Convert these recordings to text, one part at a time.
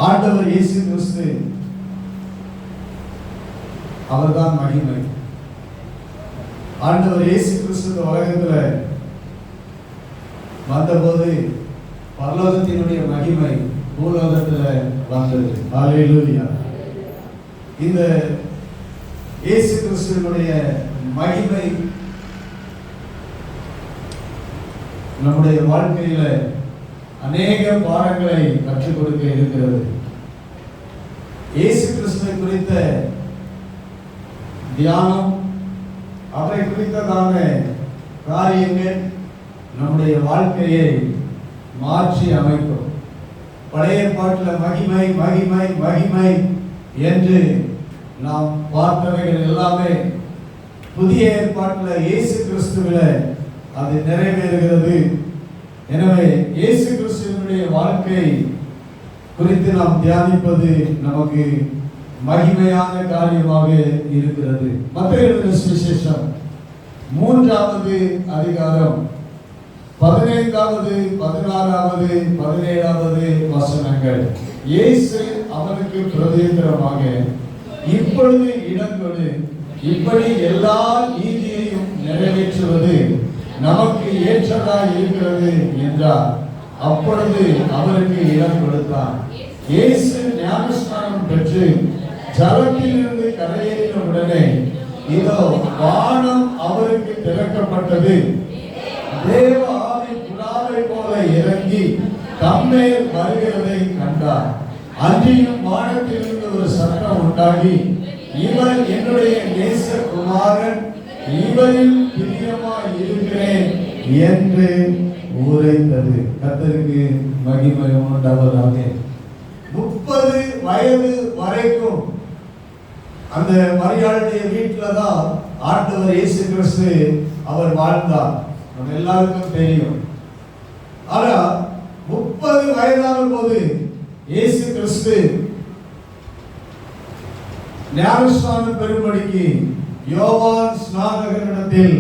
ஆண்டவர் இயேசு கிறிஸ்து அவர்தான் மகிமை. ஆண்டவர் இயேசு கிறிஸ்து இந்த உலகத்துல வந்தபோது பரலோகத்தினுடைய மகிமை பூலோகத்துல வந்தது. ஹல்லேலூயா. இந்த இயேசு கிறிஸ்துவினுடைய மகிமை நம்முடைய வாழ்க்கையில அநேக பாடங்களை கற்றுக் கொடுக்க இருக்கிறது. இயேசு கிறிஸ்துவை குறித்த தியானம், அவரை குறித்ததான காரியங்கள் நம்முடைய வாழ்க்கையை மாற்றி அமைக்கும். பழைய ஏற்பாட்டில் மகிமை மகிமை மகிமை என்று நாம் பார்த்தவைகள் எல்லாமே புதிய ஏற்பாட்டில் இயேசு கிறிஸ்துவில அது நிறைவேறுகிறது. எனவே இயேசு கிறிஸ்துவினுடைய வாழ்க்கை குறித்து நாம் தியானிப்பது நமக்கு மகிமையான காரியமாக இருக்கிறது. மத்தேயு எழுதின சுவிசேஷம் 3வது அதிகாரம் 15வது 16வது 17வது வசனங்கள். இயேசு அவனுக்கு பிரதியுத்தரமாக, இப்பொழுது இடங்கொடு, இப்படி எல்லா நீதியையும் நிறைவேற்றுவது நமக்கு ஏற்றதா இருக்கிறது என்றார். அப்பொழுது அவருக்கு இடம் கொடுத்தார். இயேசு ஞானஸ்நானம் பெற்று ஜலத்திலிருந்து கரையேறின உடனே இதோ வானம் அவருக்கு திறக்கப்பட்டது. தேவ ஆவி புறாவை போல இறங்கி தம்மேல் வருகிறதை கண்டார். அன்றியும் வானத்திலிருந்து ஒரு சத்தம் உண்டாகி, இவர் என்னுடைய நேசகுமாரன், இவரில் பிரியமாய் இருக்கிறேன் என்று உரைத்தது. கர்த்தருக்கு மகிமை உண்டாவதாக. 30 வயது வரைக்கும் அந்த மரியாளுடைய வீட்டில தான் ஆண்டவர் இயேசு கிறிஸ்து அவர் வாழ்ந்தார். நம்ம எல்லாருக்கும் தெரியும். ஆனா 30 வயதான போது இயேசு கிறிஸ்து ஞானஸ்நானம் பெறும்படிக்கு யோவான் ஸ்நானகனிடத்தில்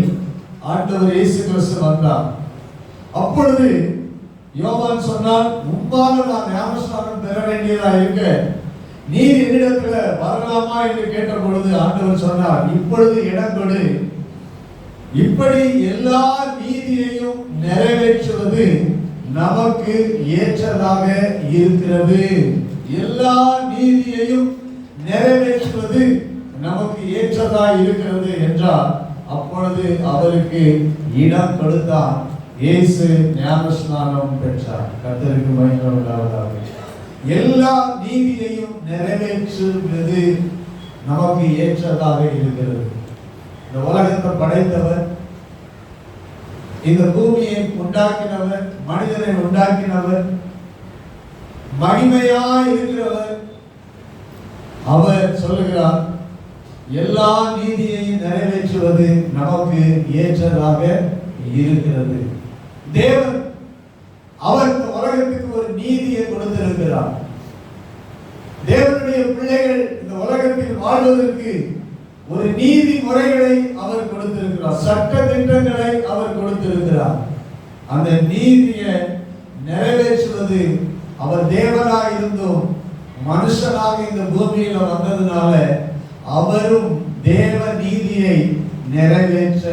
ஆண்டவர் இயேசு கிறிஸ்து வந்தார். அப்பொழுது யோவான் சொன்னான், முன்பாக நான் ஞானஸ்நானம் பெற வேண்டியதா இருக்க நீர் என்னிடத்துல வரலாமா என்று கேட்ட பொழுது ஆண்டவர் சொன்னார், இப்பொழுது இடம் கொடு, இப்படி எல்லா நீதியையும் நிறைவேற்றுவது நமக்கு ஏற்றதாக இருக்கிறது. எல்லா நீதியையும் நிறைவேற்றுவது நமக்கு ஏற்றதா இருக்கிறது என்றார். அப்பொழுது அவருக்கு இடம் கொடுத்தார். இயேசு ஞானஸ்நானம் பெற்றார். கர்த்தருக்கு மகிமை உண்டாவதாக. எல்லா நீதியையும் நிறைவேற்றுவது நமக்கு ஏற்றதாக இருக்கிறது. இந்த உலகத்தை படைத்தவர், இந்த பூமியை உண்டாக்கினவர், மனிதனை உண்டாக்கினவர், மகிமையாய் இருக்கிறவர். அவர் சொல்லுகிறார், எல்லா நீதியையும் நிறைவேற்றுவது நமக்கு ஏற்றதாக இருக்கிறது. தேவன் அவர் இந்த உலகத்துக்கு ஒரு நீதியை கொடுத்திருக்கிறார். தேவனுடைய பிள்ளைகள் இந்த உலகத்தில் வாழ்வதற்கு ஒரு நீதி முறைகளை அவர் கொடுத்திருக்கிறார். சட்ட திட்டங்களை அவர் கொடுத்திருக்கிறார். அந்த நீதியை நிறைவேற்றுவது அவர் தேவனாக இருந்தும் மனுஷனாக இந்த பூமியில வந்ததுனால அவரும் தேவ நீதியை நிறைவேற்ற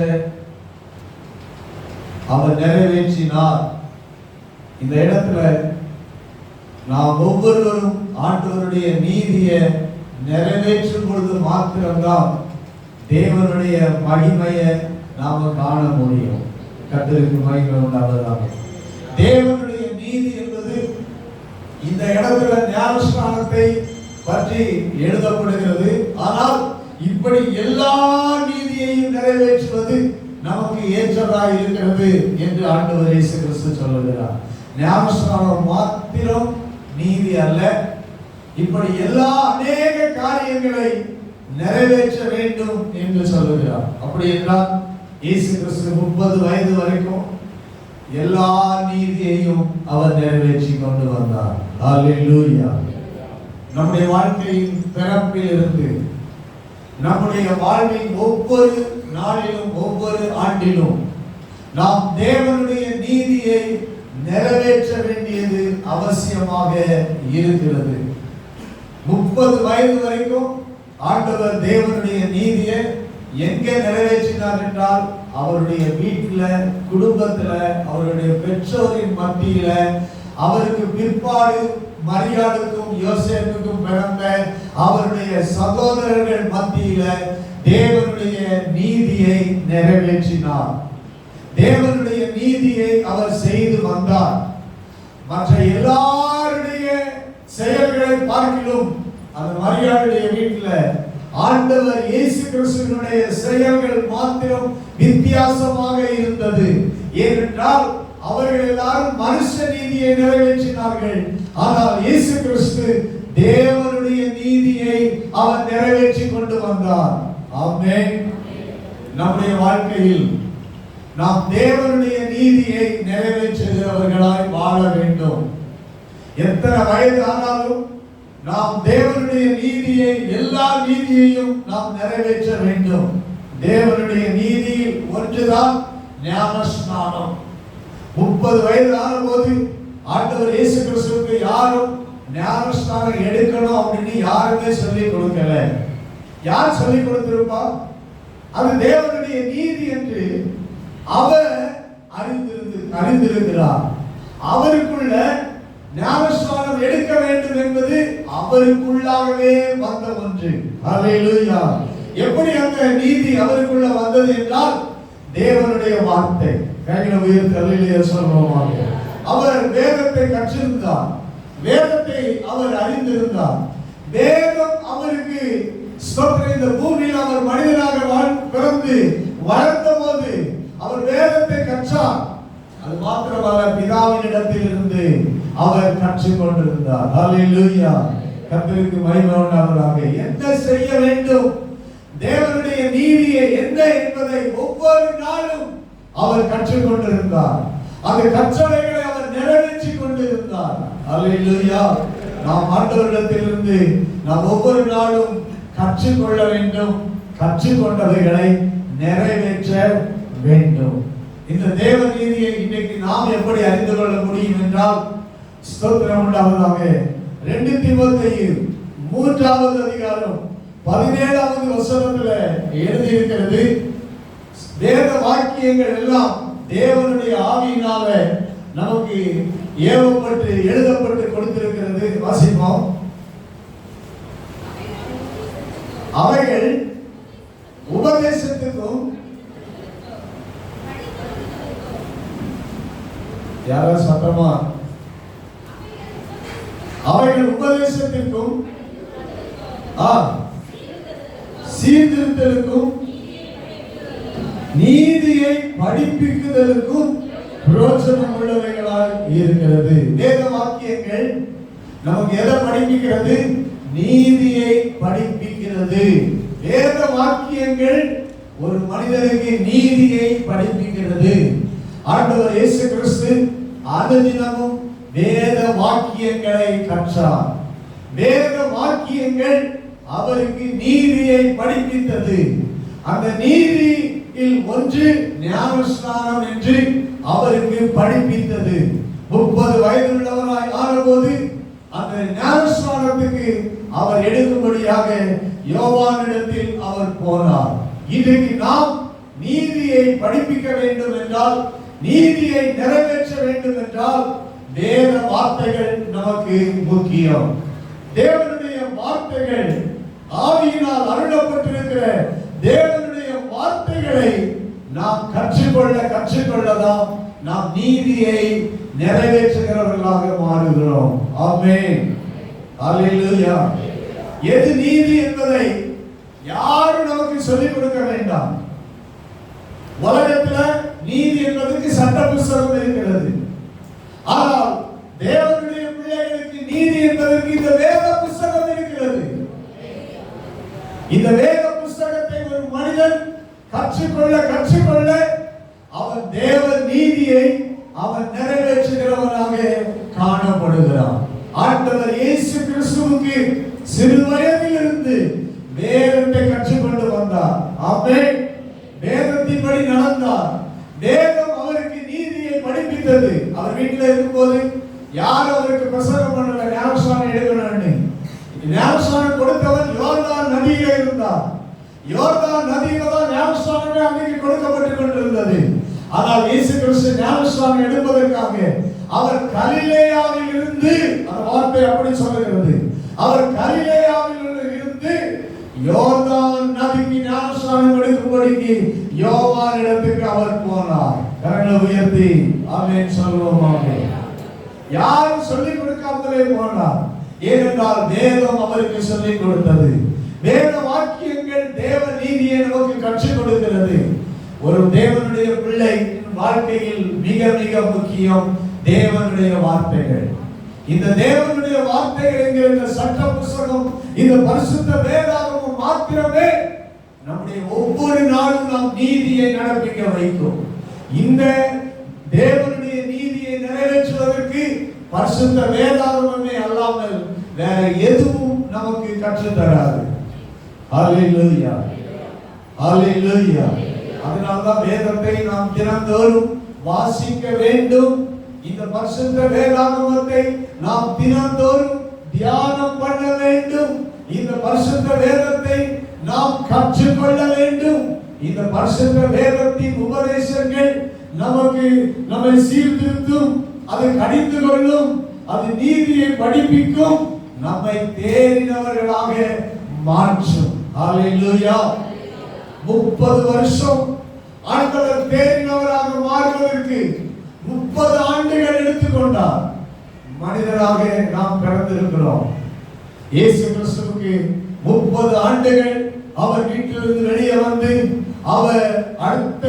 அவர் நிறைவேற்றினார். இந்த இடத்துல நாம் ஒவ்வொருவரும் ஆண்டவருடைய நீதியை நிறைவேற்றும் பொழுது மாத்திரம்தான் தேவனுடைய மகிமையை நாம காண முடியும். கர்த்தருக்கு மகிமை உண்டாவதாக. தேவனுடைய நீதி என்பது இந்த இடத்துல ஞானஸ்நானத்தை பற்றி எழுதப்படுகிறது. ஆனால் இப்படி எல்லா நீதியையும் நிறைவேற்றுவது நமக்கு ஏற்றதாக இருக்கிறது என்று ஆண்டவர் இயேசு கிறிஸ்து சொல்லுகிறார். ஞானஸ்நானம் மாத்திரம் நீதி அல்ல, இப்படி எல்லா அநேக காரியங்களை நிறைவேற்ற வேண்டும் என்று சொல்லுகிறார். அப்படி என்றால் இயேசு கிறிஸ்து 30 வயது வரைக்கும் எல்லா நீதியையும் அவர் நிறைவேற்றி கொண்டு வந்தார். ஹல்லேலூயா. நம்முடைய வாழ்க்கையின் பிறப்பில் இருந்து நம்முடைய வாழ்வின் ஒவ்வொரு நாளிலும் ஒவ்வொரு ஆண்டிலும் நாம் தேவனுடைய நீதியை நிறைவேற்ற வேண்டியது அவசியமாக இருக்கிறது. 30 வயது வரைக்கும் ஆண்டவர் தேவனுடைய நீதியை எங்க நிறைவேற்றினார் என்றால் அவருடைய வீட்டில, குடும்பத்துல, அவருடைய பெற்றோரின் மத்தியில, அவருக்கு பிற்பாடு மரியாளுக்கும் யோசேப்புக்கும் பிறந்த அவருடைய சகோதரர்கள் மத்தியில தேவனுடைய நீதியை நிறைவேற்றினார். தேவனுடைய நீதியை அவர் செய்து வந்தார். மற்ற எல்லாருடைய செயல்களை பார்க்கிலும் அந்த மரியாளுடைய வீட்டில் ஆண்டவர் இயேசு கிறிஸ்துவினுடைய செயல்கள் மாத்திரம் வித்தியாசமாக இருந்தது. ஏனென்றால் அவர்கள் எல்லாரும் மனுஷ நீதியை நிறைவேற்றினார்கள். ஆனால் இயேசு கிறிஸ்து தேவனுடைய நீதியை அவர் நிறைவேற்றி கொண்டு வந்தார். ஆமென். நம்முடைய வாழ்க்கையில் நாம் தேவனுடைய நீதியை நிறைவேற்றுகிறவர்களாய் வாழ வேண்டும். எத்தனை வயது ஆனாலும் நாம் தேவனுடைய நீதியை, எல்லா நீதியையும் நாம் நிறைவேற்ற வேண்டும். தேவனுடைய நீதியில் ஒன்றுதான் ஞானஸ்நானம். 30 வயது ஆனபோது ஆண்டவர் இயேசு கிறிஸ்துவுக்கு யாரும் ஞானஸ்நானம் எடுக்கணும் அப்படின்னு யாருமே சொல்லிக் கொடுக்கல. யார் சொல்லிக் கொடுத்திருப்பா? அது தேவனுடைய நீதி என்று அவர் அறிந்திருக்கிறார். அவருக்குள்ள ஞானஸ்நானம் எடுக்க வேண்டும் என்பது அவருக்குள்ளாகவே வந்த ஒன்று. ஹல்லேலூயா. எப்படி அந்த நீதி அவருக்குள்ள வந்தது என்றால் தேவனுடைய வார்த்தை. கைகளை உயர்த்தி ஹல்லேலூயா சொல்லுவோம். அவர் வேதத்தை கற்றிருந்தார். வேதத்தை அவர் அறிந்திருந்தார். வேதம் அவருக்கு இந்த பூமியில் அவர் மனிதனாக பிறந்து வளர்ந்த போது அவர் வேதத்தை கற்றார். அது மாத்திரமல்ல, பிதாவின் இடத்தில் இருந்து அவர் கற்றுக்கொண்டிருந்தார். ஹல்லேலூயா. கர்த்தருக்கு மகிமை உண்டாவதாக. என்ன செய்ய வேண்டும், தேவனுடைய நீதியை என்ன என்பதை ஒவ்வொரு நாளும் அவர் கற்றுக்கொண்டிருந்தார். அந்த கற்றவைகளை அவர் நிறைவேற்றி கொண்டிருந்தார். ஹல்லேலூயா. நாம் ஆண்டவரிடத்திலிருந்து நாம் ஒவ்வொரு நாளும் கற்றுக்கொள்ள வேண்டும். கற்றுக்கொண்டவைகளை நிறைவேற்ற வேண்டும். இந்த தேவ நீதியை இன்றைக்கு நாம் எப்படி அறிந்து கொள்ள முடியும் என்றால், ஸ்தோத்திரம் உண்டாவதாக, 2 தீமோத்தேயு 3வது அதிகாரம் 17வது வசனத்துல எழுதியிருக்கிறது. வேத வாக்கியங்கள் எல்லாம் தேவனுடைய ஆவியினால நமக்கு ஏவப்பட்டு எழுதப்பட்டு கொடுத்திருக்கிறது. வாசிப்போம். அவைகள் உபதேசத்துக்கும், யாரோ சத்தமா, அவைகள் உபதேசத்திற்கும் சீர்திருத்தலுக்கும் நீதியை படிப்பிக்குதலுக்கும் பிரயோஜனம் உள்ளவைகளாய் இருக்கிறது. வேத வாக்கியங்கள் நமக்கு எதை படிப்பிக்கிறது? நீதியை படிப்பிக்கிறது. வேத வாக்கியங்கள் ஒரு மனிதனுக்கு நீதியை படிப்பிக்கிறது. ஆண்டவர் இயேசு கிறிஸ்து அனுதினமும் வேத வாக்கியங்களை கற்றார். வேத வாக்கியங்கள் அவருக்கு நீதியை படிப்பித்தது. அந்த நீதியில் ஒன்று ஞானஸ்நானம் என்று அவருக்கு படிப்பித்தது. 30 வயதுள்ளவராய் ஆனபோது அந்த ஞானஸ்நானத்துக்கு அவர் எடுக்கும்படியாக யோவானிடத்தில் அவர் போனார். இன்றைக்கு நாம் நீதியை படிப்பிக்க வேண்டும் என்றால், நீதியை நிறைவேற்ற வேண்டும் என்றால் வேத வார்த்தைகள் நமக்கு முக்கியம். தேவனுடைய வார்த்தைகள், ஆவியினால் அருளப்பட்டிருக்கிற தேவனுடைய வார்த்தைகளை நாம் கற்றுக்கொள்ளதான் நாம் நீதியை நிறைவேற்றுகிறவர்களாக மாறுகிறோம். ஆமென். ஹல்லேலூயா. எது நீதி என்பதை யாரும் நமக்கு சொல்லிக் கொடுக்க வேண்டாம். உலகத்தில் நீதி என்பதற்கு சட்ட புஸ்தகம் இருக்கிறது. ஆனால் தேவனுடைய பிள்ளைகளுக்கு நீதி என்பதற்கு இந்த வேத புஸ்தகம் இருக்கிறது. இந்த வேத புஸ்தகத்தை ஒரு மனிதன் கற்றுக்கொள்ள அவன் தேவ நீதியை அவன் நிறைவேற்றுகிறவனாக காணப்படுகிறான். ஆண்டவர் இயேசு கிறிஸ்துவுக்கு சிறு வயதிலிருந்து வேதத்தை கற்றுக்கொண்டு வந்தார். ஆமென். வேதத்தின்படி நடந்தார். வேதம் அவருக்கு நீதியை படிப்பித்தது. அவர் வீட்டில் இருக்கும்போது யாரும் அவருக்கு பிரசங்கம் பண்ணல ஞானஸ்நானம் எடுக்கணும்னு. ஞானஸ்நானம் கொடுத்தவன் யோர்தான் நதியிலே இருந்தார். யோர்தான் நதியில தான் ஞானஸ்நானமே அன்னைக்கு கொடுக்கப்பட்டு கொண்டிருந்தது. ஆனால் இயேசு கிறிஸ்து ஞானஸ்நானம் எடுப்பதற்காக அவர் கலிலேயாவில் இருந்து, அந்த வார்த்தை அப்படி சொல்லுகிறது, அவர் கலிலேயாவில் இருந்து யோர்தான் நதிக்கு ஞானஸ்நானம் எடுக்கும்படிக்கு யோவான் இடத்துக்கு அவர் போனார். கரங்களை உயர்த்தி ஆமென் சொல்லுவோம். ஆமென். யாரும் சொல்லிக் கொடுக்காமலே போனார். ஏனென்றால் வேதம் அவருக்கு சொல்லிக் கொடுத்தது. வேத வாக்கியங்கள் தேவ நீதியை நமக்கு கற்றுக் கொடுக்கிறது. ஒரு தேவனுடைய பிள்ளை வாழ்க்கையில் மிக மிக முக்கியம் தேவனுடைய வார்த்தைகள். இந்த தேவனுடைய வார்த்தைகள் என்கிற இந்த சட்ட புத்தகம், இந்த பரிசுத்த வேதாகமம் மாத்திரமே நம்முடைய ஒவ்வொரு நாளும் நாம் நீதியை நடப்பிக்க வைக்கும். இந்த தேவனுடைய நீதியை நிறைவேற்றுவதற்கு பரிசுத்த வேதாகமமே அல்லாமல் வேற எதுவும் நமக்கு கற்றுத் தராது. ஹல்லேலூயா, ஹல்லேலூயா. அதனால்தான் வேதத்தை நாம் தினந்தோறும் வாசிக்க வேண்டும். இந்த பரிசுத்த வேதாகமத்தை நாம் தினந்தோறும் தியானம் பண்ண வேண்டும். இந்த பரிசுத்த வேதத்தை நாம் கற்றுக்கொள்ள வேண்டும். இந்த பரிசுத்த வேதத்தின் உபதேசங்கள் நம்மை சீர்திருத்தும், அதை கடிந்து கொள்ளும், அது நீதியை படிப்பிக்கும், நம்மை தேறினவர்களாக மாற்றும். ஹல்லேலூயா. 30 வருஷம் ஆண்டவர் தேறினவராக மாறுவதற்கு 30 ஆண்டுகள் எடுத்துக்கொண்டார். மனிதராக நாம் பிறந்திருக்கிறோம். இயேசு கிறிஸ்துவுக்கு 30 ஆண்டுகள் அவர் வீட்டிலிருந்து வெளியே வந்து அவர் அடுத்த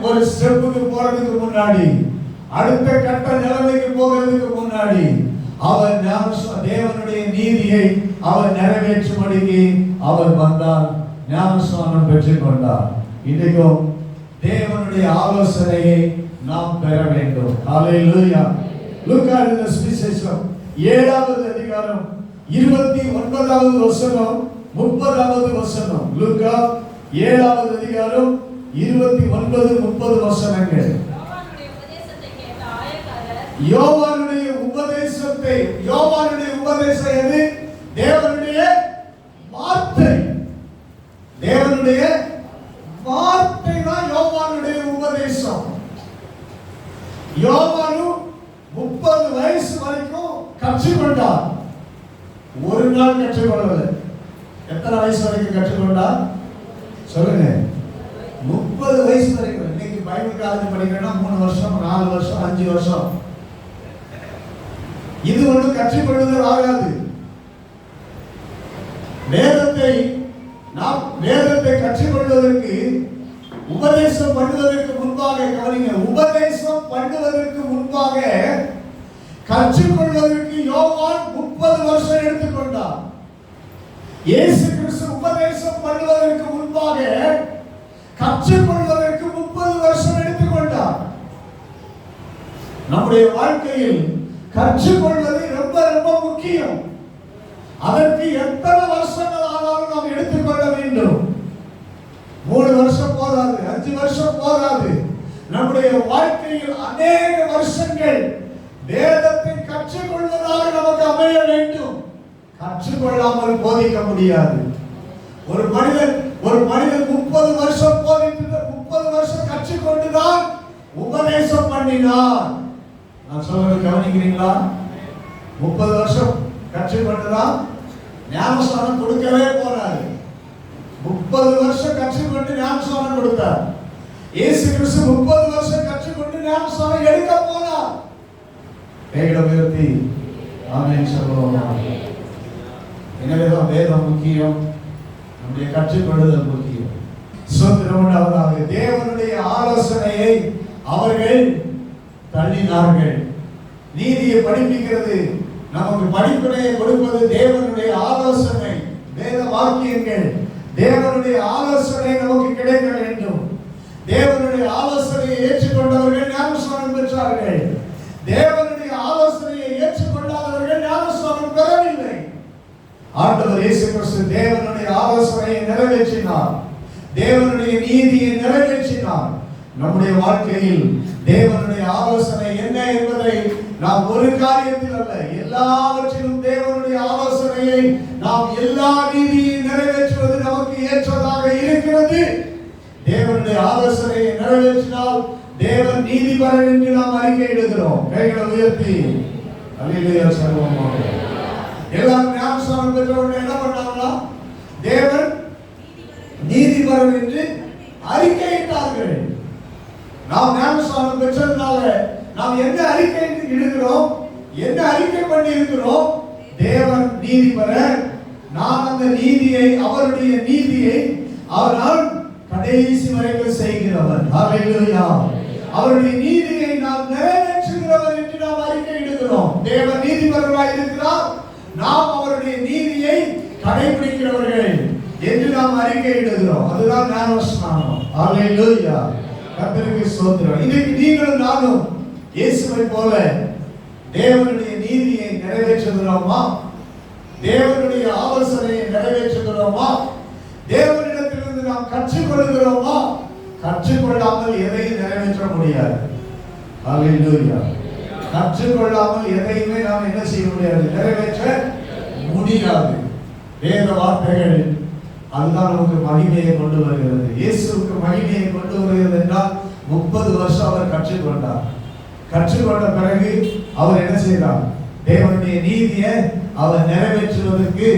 ஒரு ஸ்டெப்புக்கு போறதுக்கு முன்னாடி, அடுத்த கட்ட நிலைமைக்கு போகிறதுக்கு முன்னாடி அவர் தேவனுடைய நீதியை அவர் நிறைவேற்றும்படிக்கு அவர் வந்தார், ஞானஸ்நானம் பெற்றுக் கொண்டார். இன்றைக்கும் தேவனுடைய ஆலோசனையை நாம் பெற வேண்டும். ஹல்லேலூயா. லூக்கா எழுதின சுவிசேஷம் 7வது அதிகாரம் 29வது வசனம் 30வது வசனம். லூக்கா 7வது அதிகாரம் 29 30 வசனங்கள். யோவானுடைய உபதேசத்தை, யோவானுடைய உபதேசம் எது? தேவனுடைய வார்த்தை. தேவனுடைய வார்த்தை தான் யோவானுடைய உபதேசம். யோவானு 30 வயசு வரைக்கும் கற்றுக்கொண்டார். ஒரு நாள் கற்றுக்கொள்ளவில்லை. எத்தனை வயசு வரைக்கும் கற்றுக்கொண்டார் சொல்லுங்க? 30 வயசு வரைக்கும். இன்னைக்கு பைபிள் காலேஜ் படிக்கணும்னா 3 வருஷம், 4 வருஷம், 5 வருஷம். இது ஒன்று கற்றுக்கொள்ளுதல் ஆகாது. வேதத்தை கற்றுக்கொள்வதற்கு, உபதேசம் பண்ணுவதற்கு முன்பாக, கவனிங்க, உபதேசம் பண்ணுவதற்கு முன்பாக கற்றுக்கொள்வதற்கு யோவான் 30 வருஷம் எடுத்துக்கொண்டார். இயேசு கிறிஸ்து உபதேசம் பண்ணுவதற்கு முன்பாக கற்றுக்கொள்வதற்கு 30 வருஷம் எடுத்துக்கொண்டார். நம்முடைய வாழ்க்கையில் கற்றுக்கொள்வது ரொம்ப ரொம்ப முக்கியம். அதற்கு எத்தனை வருஷங்கள் ஆனாலும் நாம் எடுத்துக்கொள்ள வேண்டும். 3 வருஷம் போதாது, 5 வருஷம் போதாது. நம்முடைய வாழ்க்கையில் அநேக வருஷங்கள் வேதத்தை கற்றுக்கொள்வதாக நமக்கு அமைய வேண்டும். கற்றுக்கொள்ளாமல் போதிக்க முடியாது. ஒரு மனிதன் 30 வருஷம் போதித்து 30 வருஷம் கற்றுக்கொண்டுதான் உபதேசம் பண்ணினார். நான் சொல்றது கவனிக்கிறீங்களா? 30 வருஷம் கற்றுக்கொண்டுதான் ஞானஸ்நானம் கொடுக்கவே போறாரு. 30 வருஷம் கற்றுக்கொண்டு ஞானஸ்நானம் கொடுத்தார். இயேசு கிறிஸ்து 30 வருஷம் கற்றுக்கொண்டு ஞானஸ்நானம் எடுக்க போனார். கைகளை உயர்த்தி ஆமென் சொல்லுவோம். எனவேதான் வேதம் முக்கியம், நம்முடைய கற்றுக்கொள்ளுதல் முக்கியம். ஸ்தோத்திரம் உண்டாவதாக. தேவனுடைய ஆலோசனையை அவர்கள் தள்ளினார்கள். நீதியை படிப்பிக்கிறது, நமக்கு படிப்பினையை கொடுப்பது தேவனுடைய ஆலோசனை, வேத வாக்கியங்கள். தேவனுடைய ஆலோசனை நமக்கு கிடைக்க வேண்டும். தேவனுடைய ஆலோசனையை ஏற்றுக்கொண்டவர்கள் ஞானஸ்நானம் பெற்றார்கள். தேவனுடைய ஆலோசனையை ஏற்றுக்கொள்ளாதவர்கள் ஞானஸ்நானம் பெறவில்லை. ஆண்டவர் இயேசு கிறிஸ்து தேவனுடைய ஆலோசனையை நிறைவேற்றினார். தேவனுடைய நீதியை நிறைவேற்றினார். நம்முடைய வாழ்க்கையில் தேவனுடைய ஆலோசனை என்ன என்பதை நாம் ஒரு காரியத்தில் அல்ல, எல்லாவற்றிலும் தேவனுடைய ஆலோசனையை நாம் எல்லா நீதியையும் நிறைவேற்றுவது நமக்கு ஏற்றதாக இருக்கிறது. தேவனுடைய ஆலோசனையை நிறைவேற்றினால் தேவன் நீதிபரன் என்று நாம் அறிக்கையிடுகிறோம். கைகளை உயர்த்தி அல்லேலூயா சொல்லுவோம். எல்லாரும் ஞானஸ்நானம் பெற்றவர்கள் என்ன பண்ணாங்களா? தேவன் நீதிபரன் என்று அறிக்கையிட்டார்கள். நாம் ஞானஸ்நானம் பெற்றதுனால நாம் என்ன அறிக்கை இடுகிறோம்? என்ன அறிக்கை பண்ணி இருக்கிறோம்? தேவன் நீதிபரன், நான் அந்த நீதியை, அவருடைய நீதியை அவரால் கடைசி வரைக்கும் செய்கிறவர். ஹல்லேலூயா. அவருடைய நீதியை நாம் நிறைவேற்றுகிறவர் என்று நாம் அறிக்கை இடுகிறோம். தேவன் நீதிபரராய் இருக்கிறார், நாம் அவருடைய நீதியை கடைபிடிக்கிறவர்கள் என்று நாம் அறிக்கை இடுகிறோம். அதுதான் ஞானஸ்நானம். ஹல்லேலூயா. கர்த்தருக்கு ஸ்தோத்திரம். இன்னைக்கு நீங்களும் நானும் இயேசுவை போல தேவனுடைய நீதியை நிறைவேற்றுகிறோமா? தேவனுடைய ஆலோசனையை நிறைவேற்றுகிறோமா? தேவனிடத்திலிருந்து நாம் கற்றுக்கொள்கிறோமா? கற்றுக்கொள்ளாமல் எதையும் நிறைவேற்ற முடியாது. ஹல்லேலூயா. கற்றுக்கொள்ளாமல் எதையுமே நாம் என்ன செய்ய முடியாது? நிறைவேற்ற முடியாது. வேத வார்த்தைகள் அதுதான் நமக்கு மகிமையை கொண்டு வருகிறது. இயேசுவுக்கு மகிமையை கொண்டு வருகிறது என்றால் 30 வருஷம் அவர் கற்றுக்கொண்டார். கற்றுக்கொண்ட பிறகு அவர் என்ன செய்தார்? தேவனுடைய நீதியை அவர் நிறைவேற்றுவதற்கு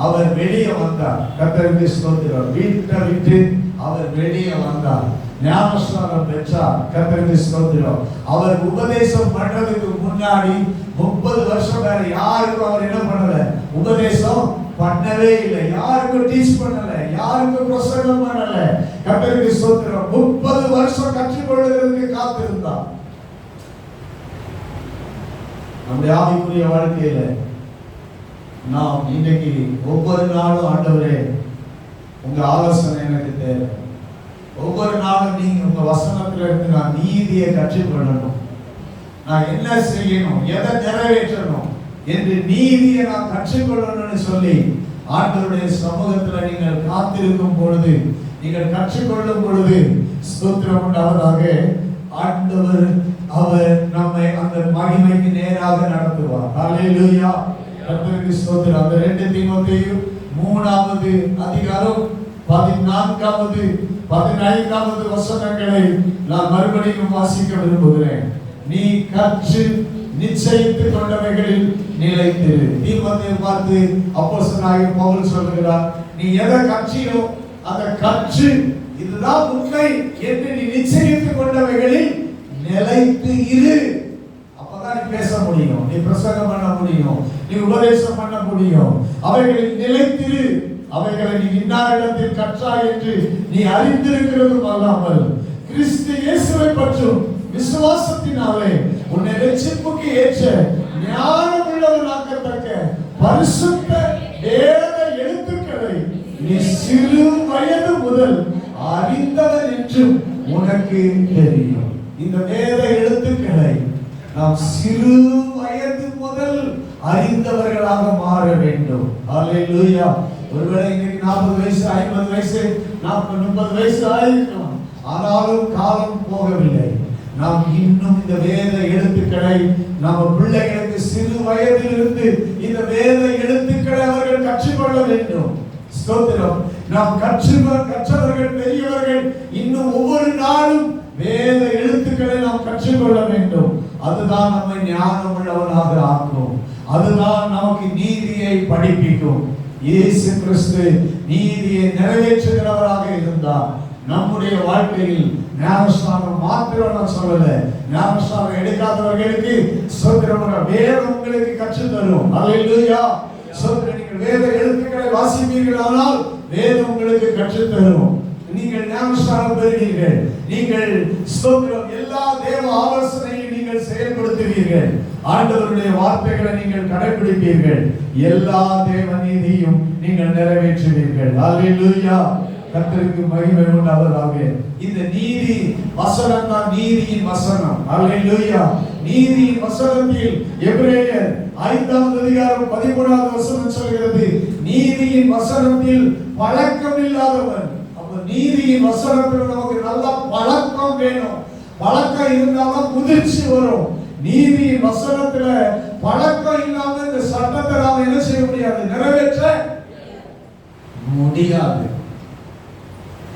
அவர் வெளியே வந்தார். கர்த்தருக்கு ஸ்தோத்திரம். வீட்டை விட்டு அவர் வெளியே வந்தார். ஞானஸ்நானம் பெற்றார். கர்த்தருக்கு ஸ்தோத்திரம். அவர் உபதேசம் பண்றதுக்கு முன்னாடி 30 வருஷம் வேற யாருக்கும் அவர் என்ன பண்ணல? உபதேசம் பண்ணவே இல்லை. யாருக்கும் டீச் பண்ணல, யாருக்கும் பிரசங்கம் பண்ணல. கர்த்தருக்கு ஸ்தோத்திரம். 30 வருஷம் கற்றுக்கொள்வதற்கு காத்திருந்தார். நம்முடைய ஆவிக்குரிய வாழ்க்கையில நாம் இன்னைக்கு ஒவ்வொரு நாளும் ஆண்டவரே உங்க ஆலோசனை எனக்கு தேவை. ஒவ்வொரு நாளும் நீங்க உங்க வசனத்துல இருந்து நான் நீதியை கற்றுக்கொள்ளணும், நான் என்ன செய்யணும், எதை நிறைவேற்றணும் என்று நீதியை நான் கற்றுக்கொள்ளணும்னு சொல்லி ஆண்டவருடைய சமூகத்துல நீங்கள் காத்திருக்கும் பொழுது, நீங்கள் கற்றுக்கொள்ளும் பொழுது ஸ்தோத்திரம் உண்டாவதாக. ஆண்டவர் அவர் நம்மை அந்த மகிமைக்கு நேராக நடத்துவார். ஹல்லேலூயா. கர்த்தருக்கு ஸ்தோத்திரம். அந்த 2 தீமோத்தேயு 3வது அதிகாரம் 14வது 15வது வசனங்களை நான் மறுபடியும் வாசிக்க விரும்புகிறேன். நீ கற்று நிச்சயித்துக் கொண்டவைகளில் நிலைத்திரு. தீமோத்தேயை பார்த்து அப்போஸ்தலனாகிய பவுல் சொல்கிறார், நீ எதை கற்றியோ அதை கற்று, இதுதான் உண்மை என்று நீ நிச்சயித்துக் கொண்டவைகளில் நிலைத்து இரு. அப்பதான் நீ பேச முடியும், நீ பிரசங்கம் பண்ண முடியும், நீ உபதேசம் பண்ண முடியும். அவைகளில் நிலைத்திரு. அவைகளை நீ இன்னாரிடத்தில் கற்றாய் என்று நீ அறிந்திருக்கிறதும் அல்லாமல் கிறிஸ்து இயேசுவை பற்றும் விசுவாசத்தினாலே உன்னை ரட்சிப்புக்கு ஏற்ற ஞானம் உள்ளவனாக்கத்தக்க பரிசுத்த வேத எழுத்துக்களை நீ சிறு வயது முதல் அறிந்தவன் என்றும் உனக்கு தெரியும். இந்த வேத எழுத்துக்களை நாம் சிறு வயது முதல் அறிந்தவர்களாக மாற வேண்டும். ஹல்லேலூயா. ஒருவேளை இன்னைக்கு 40 வயசு, 50 வயசு, 40, 30 வயசு ஆயிருக்கலாம், ஆனாலும் காலம் போகவில்லை. நாம் இன்னும் இந்த வேத எழுத்துக்களை நம்ம பிள்ளைகளுக்கு சிறு வயதிலிருந்து இந்த வேத எழுத்துக்களை அவர்கள் கற்றுக்கொள்ள வேண்டும். ஸ்தோத்திரம். நாம் கற்றவர்கள் பெரியவர்கள் இன்னும் ஒவ்வொரு நாளும் வேத எழுத்துக்களை நாம் கற்றுக்கொள்ள வேண்டும். அதுதான் நம்மை ஞானம் உள்ளவனாக ஆக்கும். அதுதான் நமக்கு நீதியை படிப்பிக்கும். இயேசு கிறிஸ்து நீதியை நிறைவேற்றுகிறவராக இருந்தார். நம்முடைய வாழ்க்கையில் ஞானஸ்நானம் மாத்திரம் நான் சொல்லல, ஞானஸ்நானம் எடுக்காதவர்களுக்கு ஸ்தோத்திரம், வேதம் உங்களுக்கு கற்றுத் தரும். ஹல்லேலூயா. ஸ்தோத்திரம். நீங்கள் வேத எழுத்துக்களை வாசிப்பீர்களானால் வேதம் உங்களுக்கு கற்றுத் தரும். நீங்கள் ஞானஸ்நானம் பெறுவீர்கள். நீங்கள் ஸ்தோத்திரம் எல்லா தேவ ஆலோசனையை நீங்கள் செயல்படுத்துவீர்கள். ஆண்டவருடைய வார்த்தைகளை நீங்கள் கடைபிடிப்பீர்கள். எல்லா தேவ நீதியும் நீங்கள் நிறைவேற்றுவீர்கள். ஹல்லேலூயா. கர்த்தருக்கு மகிமை உண்டாவதாக. இந்த நீதி வசனம் தான் நீதியின் வசனம். ஹல்லேலூயா. நீதியின் வசனத்தில் எபிரேயர் 5வது அதிகாரம் 13வது வசனம் சொல்கிறது, நீதியின் வசனத்தில் பழக்கம் இல்லாதவன். அப்ப நீதியின் வசனத்துல நமக்கு நல்ல பழக்கம் வேணும். பழக்கம் இருந்தாலும் முதிர்ச்சி வரும். நீதியின் வசனத்துல பழக்கம் இல்லாம இந்த சட்டத்தை நாம என்ன செய்ய முடியாது, நிறைவேற்ற முடியாது.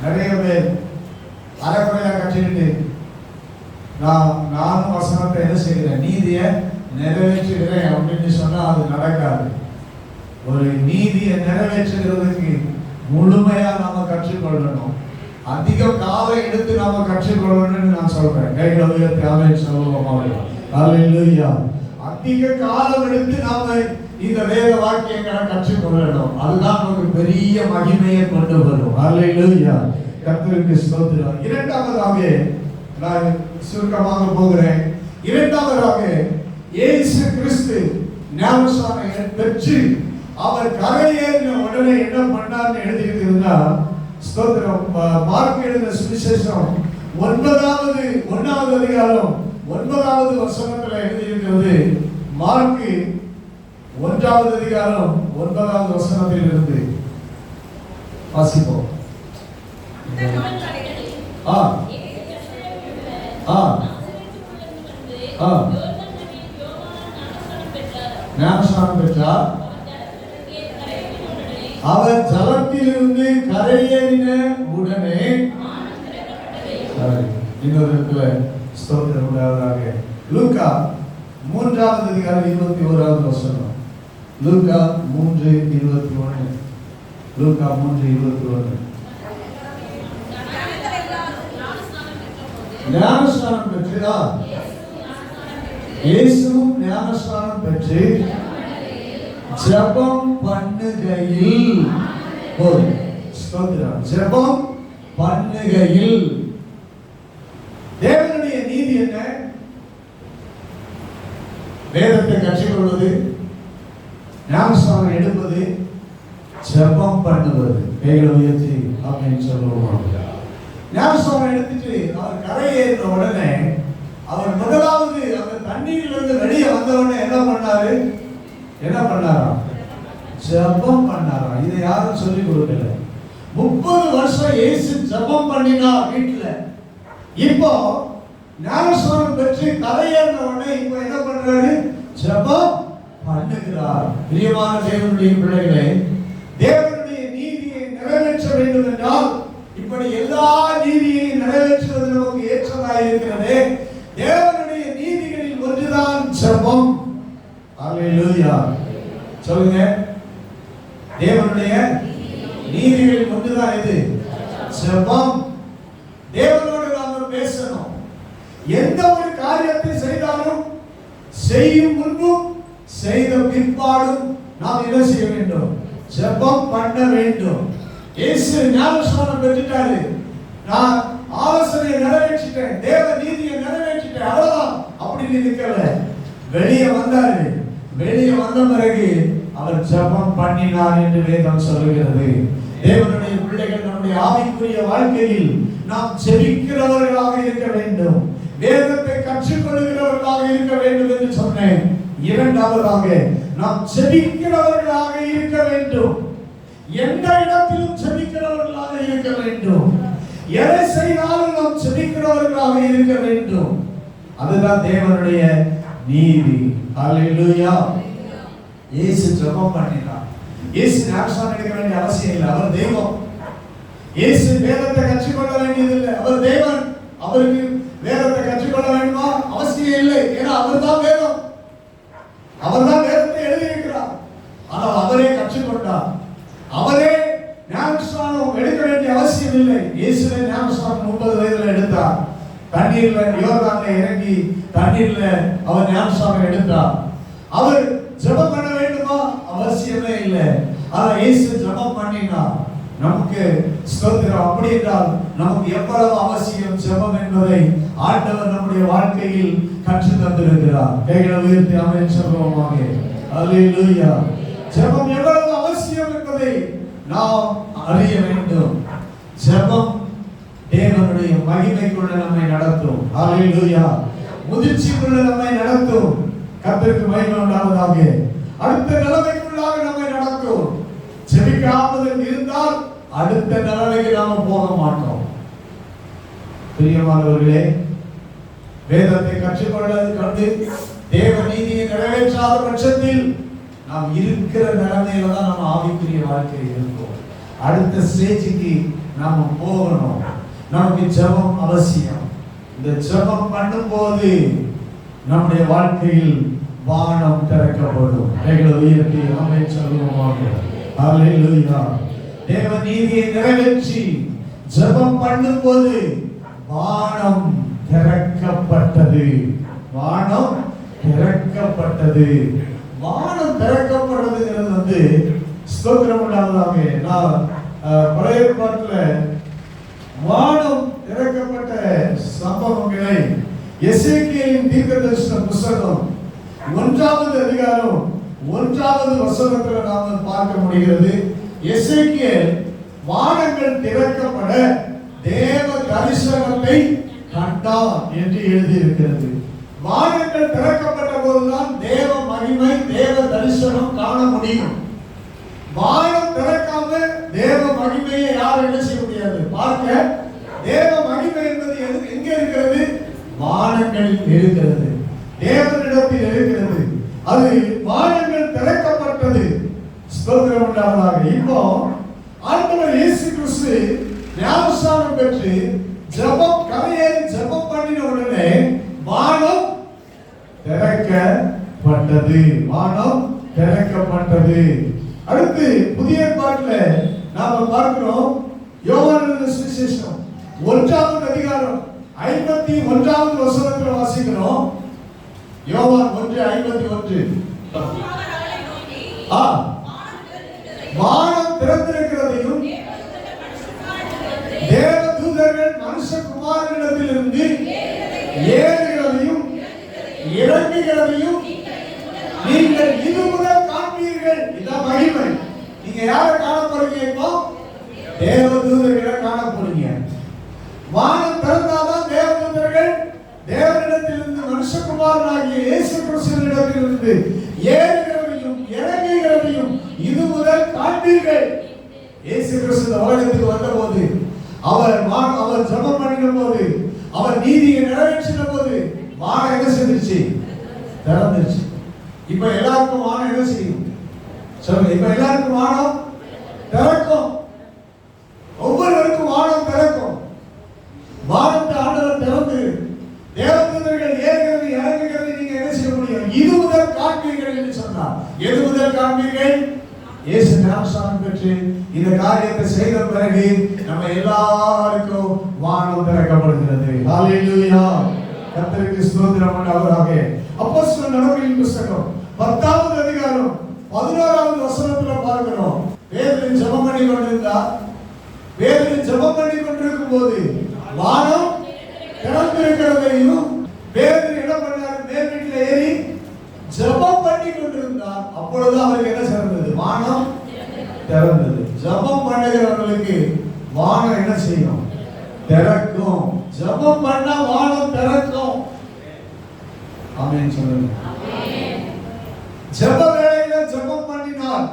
நிறைய பேர் அரைக்குறையா கட்டிட்டு நானும் வசனத்தை என்ன செய்கிறேன், நீதியை நிறைவேற்றுகிறேன் அப்படின்னு சொன்னா அது நடக்காது. ஒரு நீதியை நிறைவேற்றுகிறதுக்கு முழுமையா நாம கற்றுக்கொள்ளணும். அதிக காலம் எடுத்து நாம கற்றுக்கொள்ளணும்னு நான் சொல்றேன். கைகளை உயர்த்தி ஆமென் சொல்லுவோம். ஹல்லேலூயா. அதிக காலம் எடுத்து நாம இந்த வேத வாக்கியங்களை கற்றுக்கொள்ளணும். அதுதான் நமக்கு பெரிய மகிமையை கொண்டு வரும். ஹல்லேலூயா. கர்த்தருக்கு ஸ்தோத்திரம். இரண்டாவதாக நான் சுருக்கமாக போகிறேன். இரண்டாவதாக இயேசு கிறிஸ்து ஞானஸ்நானம் பெற்று அவர் கரையேறின உடனே என்ன பண்ணார்னு எழுதியிருக்கிறதுனா, ஸ்தோத்திரம், மார்க் எழுதின சுவிசேஷம் 1வது அதிகாரம் 9வது வசனத்துல எழுதியிருக்கிறது. மார்க் 1வது அதிகாரம் 9வது வசனத்தில் இருந்து வாசிப்போம். ஞானஸ்நானம் பெற்றார். அவர் ஜலத்திலிருந்து கரையேறின உடனே இன்னொரு இடத்துல ஸ்தோத்திரம் உண்டாவதாக. லூக்கா 3வது அதிகாரம் 21வது வசனம். லூக்கா 3:21. லூக்கா 3:21. ஞானஸ்நானம் பெற்றா இயேசுவும் ஞானஸ்நானம் பெற்று ஜெபம் பண்ணுகையில், ஸ்தோத்திரம், ஜெபம் பண்ணுகையில். தேவனுடைய நீதி என்ன? வேதத்தை கற்றுக்கொள்வது, ஞானஸ்நானம் எடுப்பது, ஜெபம் பண்ணுவது. கைகளை உயர்த்தி ஆமென் சொல்லுவோம். ஞானஸ்நானம் எடுத்துட்டு அவர் கரையேறின உடனே அவர் முதலாவது அந்த தண்ணீரிலிருந்து வெளியே வந்த உடனே என்ன பண்ணாரு? என்ன பண்ணாராம்? ஜெபம் பண்ணாராம். இதை யாரும் சொல்லி கொடுக்கல. 30 வருஷம் இயேசு ஜெபம் பண்ணினார் வீட்டுல. இப்போ ஞானஸ்நானம் பெற்று கரையேறின உடனே இப்போ என்ன பண்றாரு? ஜெபம் பண்ணுகிறார். பிரியமான தேவனுடைய பிள்ளைகளே, தேவனுடைய நீதியை நிறைவேற்ற வேண்டும் என்றால் இப்படி எல்லா நீதியையும் நிறைவேற்றுவது நமக்கு ஏற்றதாக இருக்கிறது. தேவனுடைய நீதிகளில் ஒன்றுதான் ஜெபம். ஹல்லேலூயா. சொல்லுங்க. தேவனுடைய நீதிகளில் ஒன்றுதான் இது, ஜெபம். தேவனோடு நாம பேசணும். எந்த ஒரு காரியத்தை செய்தாலும் செய்யும் முன்பும் செய்த பிற்பாடும் நாம் என்ன செய்ய வேண்டும்? ஜெபம் பண்ண வேண்டும். இயேசு ஞானஸ்நானம் பெற்றுட்டாரு. நான் ஆலோசனையை நிறைவேற்றிட்டேன், தேவ நீதியை நிறைவேற்றிட்டேன், அவ்வளவுதான் அப்படின்னு நிற்கல. வெளியே வந்தாரு. வெளியே வந்த பிறகு அவர் ஜெபம் பண்ணினார் என்று வேதம் சொல்லுகிறது. தேவனுடைய பிள்ளைகள் நம்முடைய ஆவிக்குரிய வாழ்க்கையில் நாம் ஜெபிக்கிறவர்களாக இருக்க வேண்டும், வேதத்தை கற்றுக்கொள்கிறவர்களாக இருக்க வேண்டும் என்று சொன்னேன். இரண்டாவதாக நாம் ஜெபிக்கிறவர்களாக இருக்க வேண்டும். எந்த இடத்திலும் ஜெபிக்கிறவர்களாக இருக்க வேண்டும். எதை செய்தாலும் நாம் ஜெபிக்கிறவர்களாக இருக்க வேண்டும். அதுதான் தேவனுடைய நீதி. ஹல்லேலூயா. இயேசு ஜெபம் பண்ணினார். இயேசு ஞானஸ்நானம் எடுக்க வேண்டிய அவசியம் இல்லை. அவர் தெய்வம். இயேசு வேதத்தை கற்றுக்கொள்ள வேண்டியதில்லை. அவர் தேவன். அவருக்கு வேதத்தை கற்றுக்கொள்ள வேண்டுமா? அவசியம் இல்லை. ஏன்னா அவர் தான் வேதம். அவர் தான் வேதத்தை எழுதியிருக்கிறார். ஆனால் அவரே கற்றுக்கொண்டார். அவரே ஞானஸ்நானம் எடுக்க வேண்டிய அவசியம் இல்லை. இயேசுவே ஞானஸ்நானம் 30 வயதுல எடுத்தார். தண்ணீர்ல யோர்தான்ல இறங்கி தண்ணீர்ல அவர் ஞானஸ்நானம் எடுத்தார். அவர் ஜெபம் பண்ண வேண்டுமா? அவசியமே இல்லை. ஆனா இயேசு ஜெபம் பண்ணினார். நமக்கு ஸ்தோத்திரம். அப்படி என்றால் நமக்கு எவ்வளவு அவசியம் ஜெபம் என்பதை ஆண்டவர் நம்முடைய வாழ்க்கையில் கற்று தந்திருக்கிறார். கைகளை உயர்த்தி ஆமென் சொல்வோமாக. ஹல்லேலூயா. ஜெபம் எவ்வளவு அவசியம் என்பதை நாம் அறிய வேண்டும். ஜெபம் தேவனுடைய மகிமைக்குள்ள நம்மை நடத்தும். ஹல்லேலூயா. முதிர்ச்சிக்குள்ள நம்மை நடத்தும். கர்த்தருக்கு மகிமை உண்டாவதாக. அடுத்த நிலைமைக்குள்ளாக நம்மை நடத்தும். ஜெபிக்காமல் இருந்தால் அடுத்த நிலைமைக்கு நாம போக மாட்டோம். பிரியமானவர்களே, வேதத்தை கற்றுக்கொண்டது கண்டு தேவ நீதியை நிறைவேற்றாத பட்சத்தில் நாம் இருக்கிற நிலைமையில தான் நம்ம ஆவிக்குரிய வாழ்க்கையில் இருக்கோம். அடுத்த ஸ்டேஜுக்கு நாம போகணும். நமக்கு ஜெபம் அவசியம். இந்த ஜெபம் பண்ணும்போது நம்முடைய வாழ்க்கையில் வானம் திறக்கப்படும். உயர்த்தி ஆமென் சொல்லுவோம். ஹல்லேலூயா. தேவ நீதியை நிறைவேற்றி ஜெபம் பண்ணும்போது வானம் திறக்கப்பட்டது. வானம் திறக்கப்பட்டது. வானம் திறக்கப்படுறதுங்கிறது ஸ்தோத்திரம் உண்டாவதாக. நான் பழைய ஏற்பாட்டில் வானம் திறக்கப்பட்ட சம்பவங்களை எசேக்கியேலின் தீர்க்கதரிசன புத்தகம் 1வது அதிகாரம் 1வது வசனத்தில் நாம் பார்க்க முடிகிறது. எசேக்கியேல் வானங்கள் திறக்கப்பட தேவ தரிசனத்தை கண்டார் என்று எழுதியிருக்கிறது. வானங்கள் திறக்கப்பட்ட போதுதான் தேவ மகிமை, தேவ தரிசனம் காண முடியும். வானம் திறக்காம தேவ மகிமையை யாரும் என்ன செய்ய முடியாது, பார்க்க. தேவ மகிமை என்பது எங்க இருக்கிறது? வானங்களில் இருக்கிறது, தேவனிடத்தில் இருக்கிறது. அது வானங்கள் திறக்கப்பட்டது. ஸ்தோத்திரம் உண்டாவதாக. இப்போ ஆண்டவர் இயேசு கிறிஸ்து ஞானஸ்நானம் பெற்று ஜெபம் கரையேறி ஜெபம் பண்ணின உடனே வானம் திறக்கப்பட்டது. வானம் திறக்கப்பட்டது. அடுத்து புதிய ஏற்பாட்டில் நாம பார்க்கிறோம். யோவான் சுவிசேஷம் 1வது அதிகாரம் 51வது வசனத்தில் வாசிக்கிறோம். யோவான் 1:51. வானம் திறந்திருக்கிறதையும் தேவதூதர்கள் மனுஷகுமாரனிடத்திலிருந்து ஏறுகிறதையும் இறங்குகிறதையும் நீங்கள் இது முதல் காண்பீர்கள். இதான் மகிமை. நீங்க யாரை காண போறீங்க? இப்போ தேவதூதர்களை காண போறீங்க. வானம் திறந்தாதான் தேவதூதர்கள் தேவனிடத்திலிருந்து மனுஷகுமாரனாகிய இயேசு கிறிஸ்துவினிடத்திலிருந்து ஏறுகிறதையும் இறங்குகிறதையும் இது முதல் காண்பீர்கள். இயேசு கிறிஸ்து உலகத்துக்கு வந்தபோது அவர் ஜெபம் பண்ணின போது, அவர் நீதியை நிறைவேற்றின போது வானம் என்ன செஞ்சிருச்சு? திறந்துருச்சு. இப்ப எல்லாருக்கும் வானம் என்ன செய்யும் சொல்லுங்க? இப்ப எல்லாருக்கும் வானம் திறக்கும். ஒவ்வொருவருக்கும் வானம் திறக்கும். வானத்தை ஆண்டவர் திறந்து தேவதூதர்கள் ஏறுகிறது இறங்குகிறது நீங்க என்ன செய்ய முடியும்? இது முதல் காண்பீர்கள் என்று சொன்னார். எது முதல் காண்பீர்கள்? இயேசு ஞானஸ்நானம் பெற்று இந்த காரியத்தை செய்த பிறகு நம்ம எல்லாருக்கும் வானம் திறக்கப்படுகிறது. ஹல்லேலூயா. கர்த்தருக்கு ஸ்தோத்திரம் உண்டாவதாக. அப்போஸ்தலர் நடவடிக்கைகளின் புத்தகம் 10வது அதிகாரம் 11வது வசனத்தில் பார்க்கிறோம். பேதுரு ஜெபம் பண்ணி கொண்டிருந்தார். பேதுரு ஜெபம் பண்ணி கொண்டிருக்கும் போது வானம் திறந்திருக்கிறதையும் பேதுரு என்ன பண்ணார்? மேல் வீட்டில் ஏறி ஜெபம் பண்ணி கொண்டிருந்தார். அப்பொழுது அவருக்கு என்ன நடந்தது? வானம் திறந்தது. ஜெபம் பண்ணுகிறவர்களுக்கு வானம் என்ன செய்யும்? திறக்கும். ஜெபம் பண்ணா வானம் திறக்கும். ஆமென் சொல்லுங்க. ஜெப வேளையில ஜெபம் பண்ணினார்.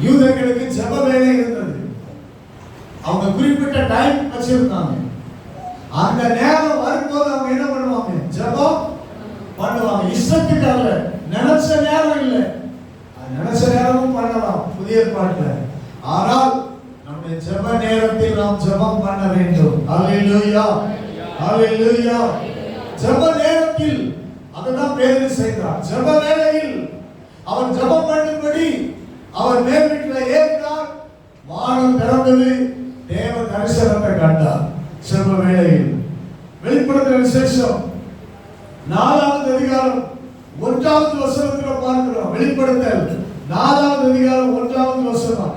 யூதர்களுக்கு ஜெப வேளை இருந்தது. அவங்க குறிப்பிட்ட டைம் வச்சிருந்தாங்க. அந்த நேரம் வரும்போது அவங்க என்ன பண்ணுவாங்க? ஜெபம் பண்ணுவாங்க. இஷ்டத்துக்கு அல்ல, நினைச்ச நேரம் இல்லை. நினைச்ச நேரமும் பண்ணலாம் புதிய ஏற்பாட்டுல. ஆனால் நம்முடைய ஜெப நேரத்தில் நாம் ஜெபம் பண்ண வேண்டும். ஹல்லேலூயா, ஹல்லேலூயா. ஜெப நேரத்தில் அதுதான் பேதுரு செய்தார். ஜெப வேளையில் அவர் ஜெபம் பண்ணும்படி அவர் மேல் வீட்டில் ஏறினார். வானம் திறந்தது. தேவ தரிசனத்தை கண்டார். ஜெப வேளையில் வெளிப்படுத்தின விசேஷம் 4வது அதிகாரம் 1வது வசனத்தில் பார்க்கிறோம். வெளிப்படுத்தல் 4வது அதிகாரம் 1வது வசனம்.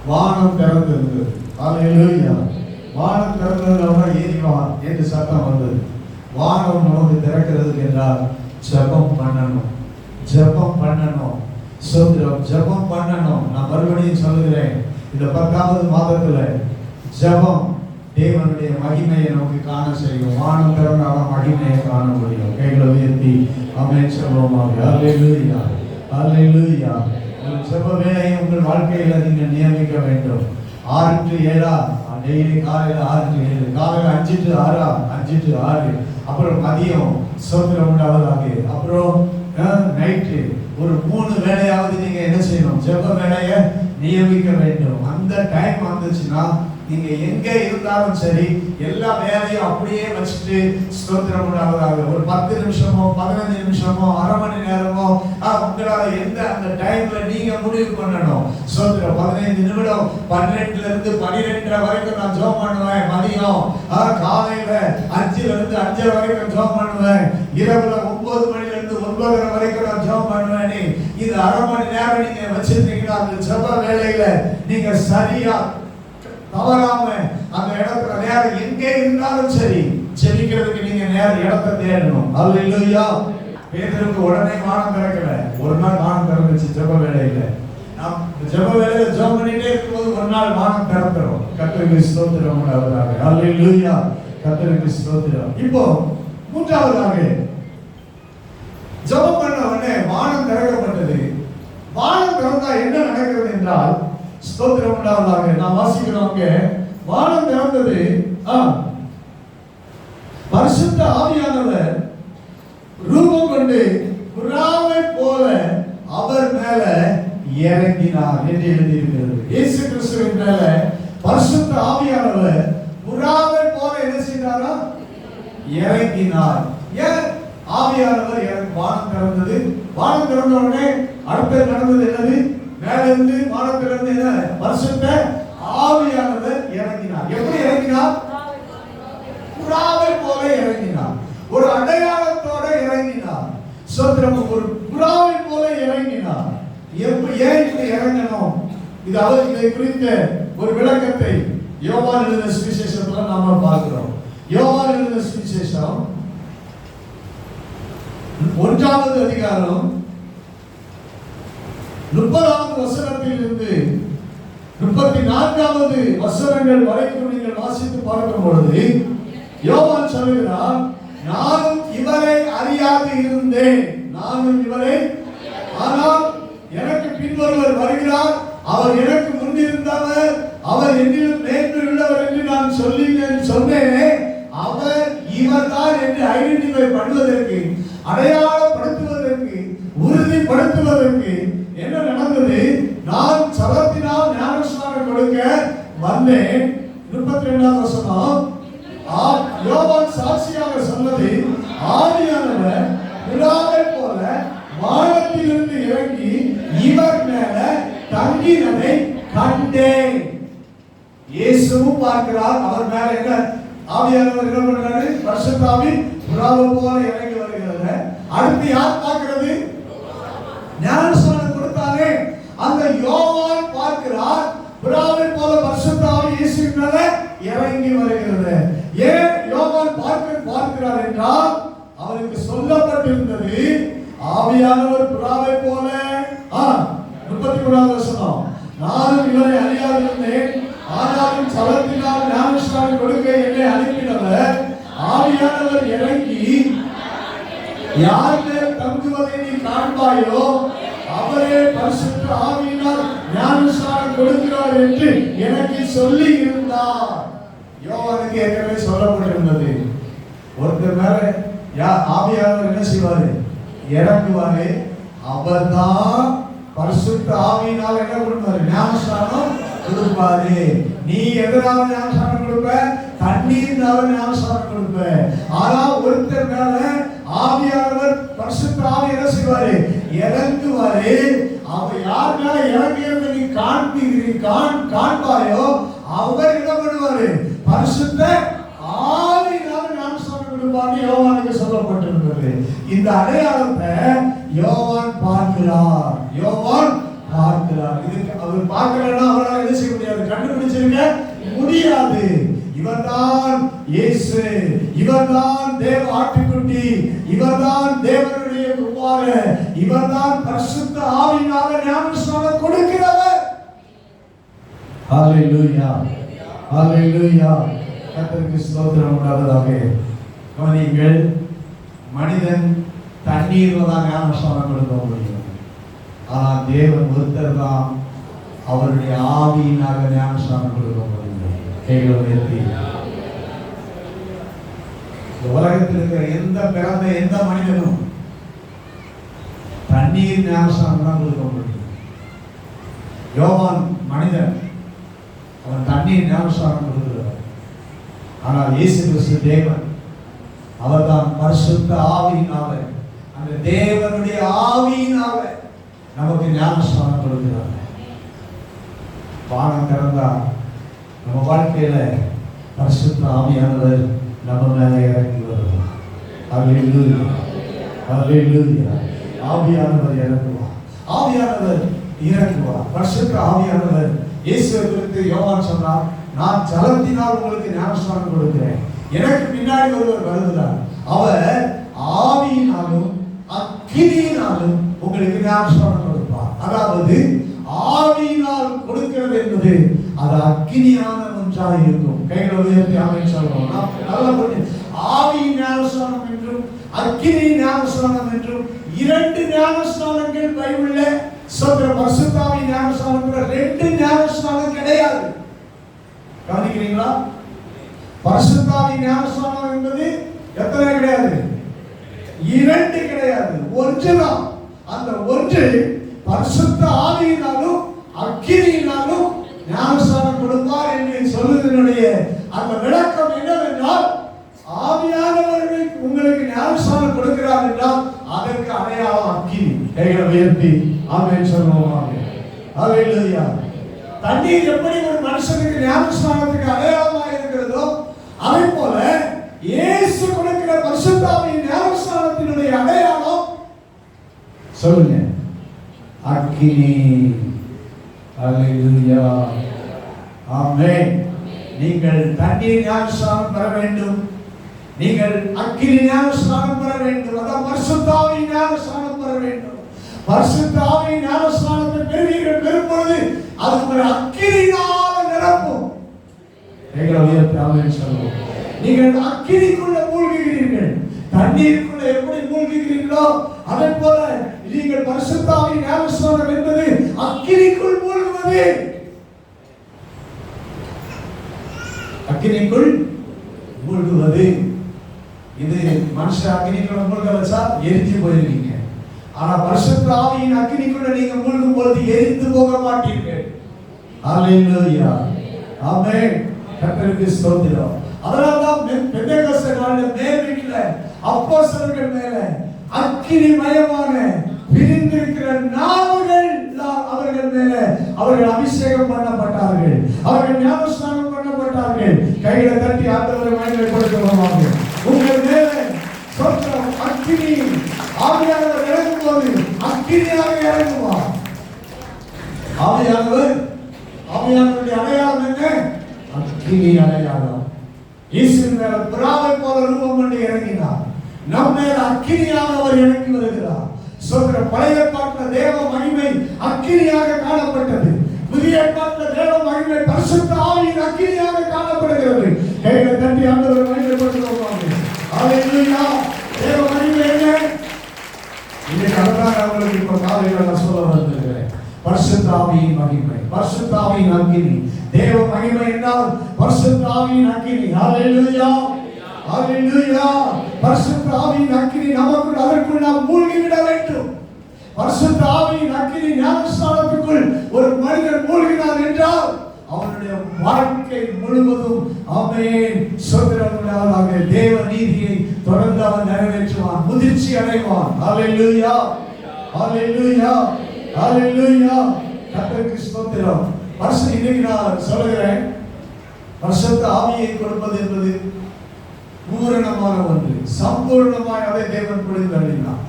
வானம் திறந்தது. ஹல்லேலூயா. வானம் திறந்ததுனா ஏறி வா என்று சத்தம் வந்தது. வானம் நமக்கு திறக்கிறதுக்கு என்றால் ஜெபம் பண்ணணும். ஜெபம் பண்ணணும். ஜெபம் பண்ணணும். நான் மறுபடியும் சொல்லுகிறேன், இந்த 10வது மாதத்துல ஜெபம் தேவனுடைய மகிமையை நமக்கு காண செய்யும். வானம் திறந்தாலும் மகிமையை காண முடியும். கைகளை உயர்த்தி ஆமென் சொல்வோமாக. ஹல்லேலூயா, ஹல்லேலூயா. உங்கள் ஜெப வேலையை உங்கள் வாழ்க்கையில நீங்கள் நியமிக்க வேண்டும். 6 to 7 டெய்லி காலையில் 6 to 7, காலையில் 5 to 6, 5 to 6, அப்புறம் மதியம் சோத்திரம் உண்டாவதாக, அப்புறம் நைட்டு ஒரு 3 வேளையாவது நீங்க என்ன செய்யணும்? ஜெப வேலையை நியமிக்க வேண்டும். அந்த டைம் வந்துச்சுன்னா நீங்க எங்க இருந்தாலும் சரி எல்லா வேலையும் அப்படியே வச்சுட்டு ஸ்தோத்திரம் உண்டாவதாக ஒரு 10 நிமிஷமோ 15 நிமிஷமோ அரை மணி நேரமோ உங்களால எந்த அந்த டைம்ல நீங்க முடிவு பண்ணணும். ஸ்தோத்திரம் 15 நிமிடம் 12ல இருந்து 12:30 வரைக்கும் நான் ஜெபம் பண்ணுவேன். மதியம் காலையில 5ல இருந்து 5:30 வரைக்கும் ஜெபம் பண்ணுவேன். இரவுல 9 மணில இருந்து 9:30 வரைக்கும் நான் ஜெபம் பண்ணுவேன். இது அரை மணி நேரம் நீங்க வச்சிருந்தீங்கன்னா அந்த ஜெப வேலையில நீங்க சரியா தவறாம அந்த இடத்துல நேரம் எங்கே இருந்தாலும் சரி செபிக்கிறதுக்கு நீங்க நேரம் இடத்தை தேடணும். ஹல்லேலூயா. பேதுருக்கு உடனே வானம் திறக்கல, ஒரு நாள் வானம் திறந்துச்சு ஜெப வேளையில. நாம் ஜெப வேளையில ஜெபம் பண்ணிட்டே இருக்கும்போது ஒரு நாள் வானம் திறந்துரும். கர்த்தருக்கு ஸ்தோத்திரம் உண்டாவதாக. ஹல்லேலூயா, கர்த்தருக்கு ஸ்தோத்திரம். இப்போ மூன்றாவதாக ஜெபம் பண்ண உடனே வானம் திறக்கப்பட்டது. வானம் திறந்தா என்ன நடக்கிறது என்றால் ஸ்தோத்திரம் உண்டாவதாக. நாம் வாசிக்கிறோம், வானம் திறந்தது, பரிசுத்த ஆவியானவர் ரூபம் கொண்டு புறாவை போல அவர் மேல இறங்கினார் என்று எழுதியிருக்கிறது. இயேசு கிறிஸ்துவின் மேல பரிசுத்த ஆவியானவர் புறாவை போல என்ன செய்தாரா? இறங்கினார். ஏன் ஆவியானவர் வானம் திறந்தது? வானம் திறந்த உடனே அடுத்து நடந்தது என்னது? மேலிருந்து வானத்திலிருந்து என்ன? பரிசுத்த ஆவியானவர் இறங்கினார். எப்படி இறங்கினார்? புறாவை போல இறங்கினார். ஒரு அடையாளத்தோட இறங்கினார். ஸ்தோத்திரம். ஒரு புறாவை போல இறங்கினார். ஏன் இப்படி இறங்கணும்? இதை குறித்த ஒரு விளக்கத்தை யோவான் எழுதின சுவிசேஷத்துல நாம பார்க்கிறோம். யோவான் எழுதின சுவிசேஷம் 1வது அதிகாரம் 30வது வசனத்திலிருந்து 34வது வசனங்கள் வரைக்கும் நீங்கள் வாசித்து பார்க்கும் பொழுது யோவான் சொல்கிறார், நானும் இவரை அறியாது இருந்தேன், நானும் இவரை, ஆனால் எனக்கு பின்வருவர் வருகிறார், அவர் எனக்கு முன்னிருந்தவர், அவர் என்னிலும் மேன்மையுள்ளவர் என்று நான் சொன்னேனே, அவர் இவர்தான் என்று ஐடென்டிஃபை பண்ணுவதற்கு, அடையாளப்படுத்துவதற்கு, உறுதிப்படுத்துவதற்கு என்ன நடந்தது? நான் சபத்தினால் ஞானஸ்நானம் கொடுக்க வந்தேன். 32வது வசனம், யோவான் சாட்சியாக சொன்னது, ஆவியானவர் புறாவை போல வானத்திலிருந்து இறங்கி இவர் மேல தங்கினதை கண்டேன். இயேசுவும் பார்க்கிறார், அவர் மேல என்ன ஆவியானவர் என்ன பண்றாரு? பரிசுத்த ஆவி புறாவை போல இறங்கி வருகிறது. அடுத்து யார் பார்க்கிறது? ஞானஸ்நானம் கொடுத்தாரே அந்த யோவான் பார்க்கிறார், புறாவை போல பரிசுத்த ஆவி இயேசுவின் மேல இறங்கி வருகிறது. ஏன் யோவான் பார்க்கிறார் என்றால் அவருக்கு சொல்லப்பட்டிருந்தது, ஆவியானவர் புறாவை போல. 33வது வசனம், நானும் இவரை அறியாதிருந்தேன், ஆனாலும் சபத்தினால் ஞானஸ்நானம் கொடுக்க என்னை அனுப்பினவர் ஆவியானவர் இறங்கி யார் மேல் தங்குவதை நீ காண்பாயோ அவரே பரிசுத்த ஆவியினால் ஞானஸ்நானம் கொடுக்கிறார் என்று எனக்கு சொல்லி இருந்தார். யோவானுக்கு ஏற்கனவே சொல்லப்பட்டிருந்தது, ஒருத்தர் மேல ஆவியானவர் என்ன செய்வாரு? இறங்குவாரு. அவர்தான் பரிசுத்த ஆவியினால் என்ன கொடுப்பாரு? ஞானஸ்நானம் கொடுப்பாரு. நீ எதனால ஞானஸ்நானம் கொடுப்ப? தண்ணீர்னால ஞானஸ்நானம் கொடுப்ப. ஆனா ஒருத்தர் மேல ஆவியானவர் பரிசுத்த ஆவி என்ன செய்வாரு? இறங்குவாரு. அவர் யார் மேல இறங்குறத நீ காண்பாயோ அவர் என்ன பண்ணுவாரு? பரிசுத்த ஆவியினால ஞானஸ்நானம் கொடுப்பாரு. யோவானுக்கு சொல்லப்பட்டிருந்தது. இந்த அடையாளத்தை யோவான் பார்க்கிறார். இது அவர் பார்க்கலன்னா அவரால் என்ன செய்ய முடியாது? கண்டுபிடிச்சிருக்க முடியாது. இவர்தான் இயேசு, இவர்தான் தேவ ஆட்டுக்குட்டி, இவர்தான் தேவனுடைய குமாரன், இவர்தான் பரிசுத்த ஆவியினால ஞானஸ்நானம் கொடுக்கிறவர். ஹல்லேலூயா, ஹல்லேலூயா. கர்த்தருக்கு ஸ்தோத்திரம் உண்டாவதாக. கவனியுங்கள், மனிதன் தண்ணீர்ல தான் ஞானஸ்நானம் கொடுக்க முடியும். ஆனால் தேவன் ஒருத்தர் தான் அவருடைய ஆவியினாக ஞானஸ்நானம் கொடுக்க முடியும். கைகளை உயர்த்தி. உலகத்தில் இருக்கிற எந்த மனிதனும் தண்ணீர் ஞானஸ்நானம் தான் கொடுக்க முடியும். யோவான் மனிதன், அவன் தண்ணீர் ஞானஸ்நானம் கொடுக்கிறார். ஆனால் இயேசு கிறிஸ்து தேவன், அவர் தான் பரிசுத்த ஆவியினால, அந்த தேவனுடைய ஆவியினால நமக்கு ஞானஸ்நானம் கொடுக்கிறார். வானம் திறந்தா நம்ம வாழ்க்கையில பரிசுத்த ஆவியானவர் நம்ம மேலே இறங்கி வருவார். அல்லேலூயா, அல்லேலூயா. ஆவியானவர் இறங்குவார், ஆவியானவர் இறங்குவார். பரிசுத்த ஆவியானவர் இயேசுவை குறித்து யோவான் சொன்னார், நான் ஜலத்தினால் உங்களுக்கு ஞானஸ்நானம் கொடுக்கிறேன், எனக்கு பின்னாடி ஒருவர் வருகிறார், அவர் ஆவியினாலும் அக்கினியினாலும் உங்களுக்கு ஞானஸ்நானம் கொடுப்பார். அதாவது ஆவியினால் கொடுக்கிறது என்பது அது அக்கினியான ஒன்றாக இருக்கும். கைகளை உயர்த்தி ஆமென் சொல்றோம். நல்லா புரியுது. ஆவியின் ஞானஸ்நானம் என்றும் அக்கினி ஞானஸ்நானம் என்றும் இரண்டு ஞானஸ்நானங்கள் பைபிள்ல சொல்ற. பரிசுத்த ஆவி ஞானஸ்நானம்ங்கிற ரெண்டு ஞானஸ்நானம் கிடையாது. கவனிக்கிறீங்களா? பரிசுத்த ஆவி ஞானஸ்நானம் என்பது எத்தனை கிடையாது? இரண்டு கிடையாது, ஒன்றுதான். அந்த ஒன்று பரிசுத்த ஆவியினாலும் அக்கினியினாலும் ஞானஸ்நானம் கொடுப்பார் என்று சொல்வதனுடைய அந்த விளக்கம் என்னவென்றால், ஆவியானவர்கள் உங்களுக்கு ஞானஸ்நானம் கொடுக்கிறார் என்றால் அதற்கு அடையாளம் அக்கினி. கைகளை உயர்த்தி ஆமென் சொல்லுவோம். அல்லேலூயா. தண்ணீர் எப்படி ஒரு மனுஷனுக்கு ஞானஸ்நானத்துக்கு அடையாளமாக இருக்கிறதோ, அதே போல இயேசு கொடுக்கிற பரிசுத்த ஆவியின் ஞானஸ்நானத்தினுடைய அடையாளம் சொல்லுங்க, அக்கினி. அல்லேலூயா, ஆமென். நீங்கள் தண்ணீர் ஞானஸ்நானம் பெற வேண்டும், நீங்கள் அக்கினி ஞானஸ்நானம் பெற வேண்டும். அதான் பரிசுத்த ஆவியின் ஞானஸ்நானம் பெற வேண்டும். பரிசுத்த ஆவியின் ஞானஸ்நானத்தை பெறுவீர்கள். பெறும்பொழுது அது ஒரு அக்கினியால நிரப்பும். கைகளை உயர்த்தி ஆமென் சொல்லுவோம். நீங்கள் அக்கினிக்குள்ள மூழ்குகிறீர்கள். தண்ணீருக்குள்ள எப்படி மூழ்குகிறீர்களோ அதே போல நீங்கள் பரிசுத்த ஆவியின் ஞானஸ்நானம் என்பது அக்கினிக்குள் மூழ்குவது. அக்கினிக்குள் மூழ்குவது. இது மனுஷன் அக்கினிக்குள்ள மூழ்க வச்சா எரிஞ்சு போயிருவீங்க. ஆனா பரிசுத்த ஆவியின் அக்கினிக்குள்ள நீங்க மூழ்கும் பொழுது எரிந்து போக மாட்டீர்கள். அல்லேலூயா, ஆமென். கர்த்தருக்கு ஸ்தோத்திரம். அதனால்தான் பெந்தேகோஸ்தே நாளில் மேல் வீட்டில் அப்போஸ்தலர்கள் மேல அக்கினிமயமான பிரிந்திருக்கிற நாவுகள் அவர்கள் மேல அவர்கள் அபிஷேகம் பண்ணப்பட்டார்கள், அவர்கள் ஞானஸ்நானம் பண்ணப்பட்டார்கள். கைகளை தட்டி ஆண்டவரை மகிமைப்படுத்துவாங்க. உங்கள் மேல சொற்றம் அக்கினி ஆவியானவர் இறங்கும் போது அக்கினியாக இறங்குவார். ஆவியானவருடைய அடையாளம் என்ன? அக்கினி அடையாளம். இயேசுவின் மேல புறாவை போல ரூபம் கொண்டு இறங்கினார். நம் மேல அக்கினியாக அவர் இறங்கி வருகிறார். சொல்ற பழைய ஏற்பாட்டில் தேவ மகிமை அக்கினியாக காணப்பட்டது. புதிய ஏற்பாட்டில் தேவ மகிமை பரிசுத்த ஆவியின் அக்கினியாக காணப்படுகிறது. கைகளை தட்டி ஆண்டவரை மகிமைப்படுத்துவாங்க. அல்லேலூயா. தேவ மகிமை என்ன? இன்னைக்கு அதுதான் அவங்களுக்கு இப்ப காலையில நான் சொல்ல வந்திருக்கிறேன். பரிசுத்த ஆவியின் மகிமை, பரிசுத்த ஆவியின் அக்கினி. தேவ மகிமை என்றால் பரிசுத்த ஆவியின் அக்கினி. அல்லேலூயா, அல்லேலூயா. பரிசுத்த ஆவியின் அக்கினி நமக்குள், அதற்குள் நாம் மூழ்கி விட வேண்டும். பரிசுத்த ஆவியின் அக்கினி ஞானஸ்நானத்துக்குள் ஒரு மனிதன் மூழ்கினார் என்றால் அவனுடைய வாழ்க்கை முழுவதும் ஆமென் சுதந்திரமுள்ளவனாக தேவ நீதியை தொடர்ந்து அவன் நிறைவேற்றுவான், முதிர்ச்சி அடைவான். அல்லேலூயா, அல்லேலூயா, அல்லேலூயா. கர்த்தருக்கு ஸ்தோத்திரம். இன்னைக்கு நான் சொல்லுகிறேன், பரிசுத்த ஆவியை கொடுப்பது என்பது பூரணமான ஒன்று, சம்பூர்ணமாய் அதை தேவன் கொடுத்து அளித்தார்.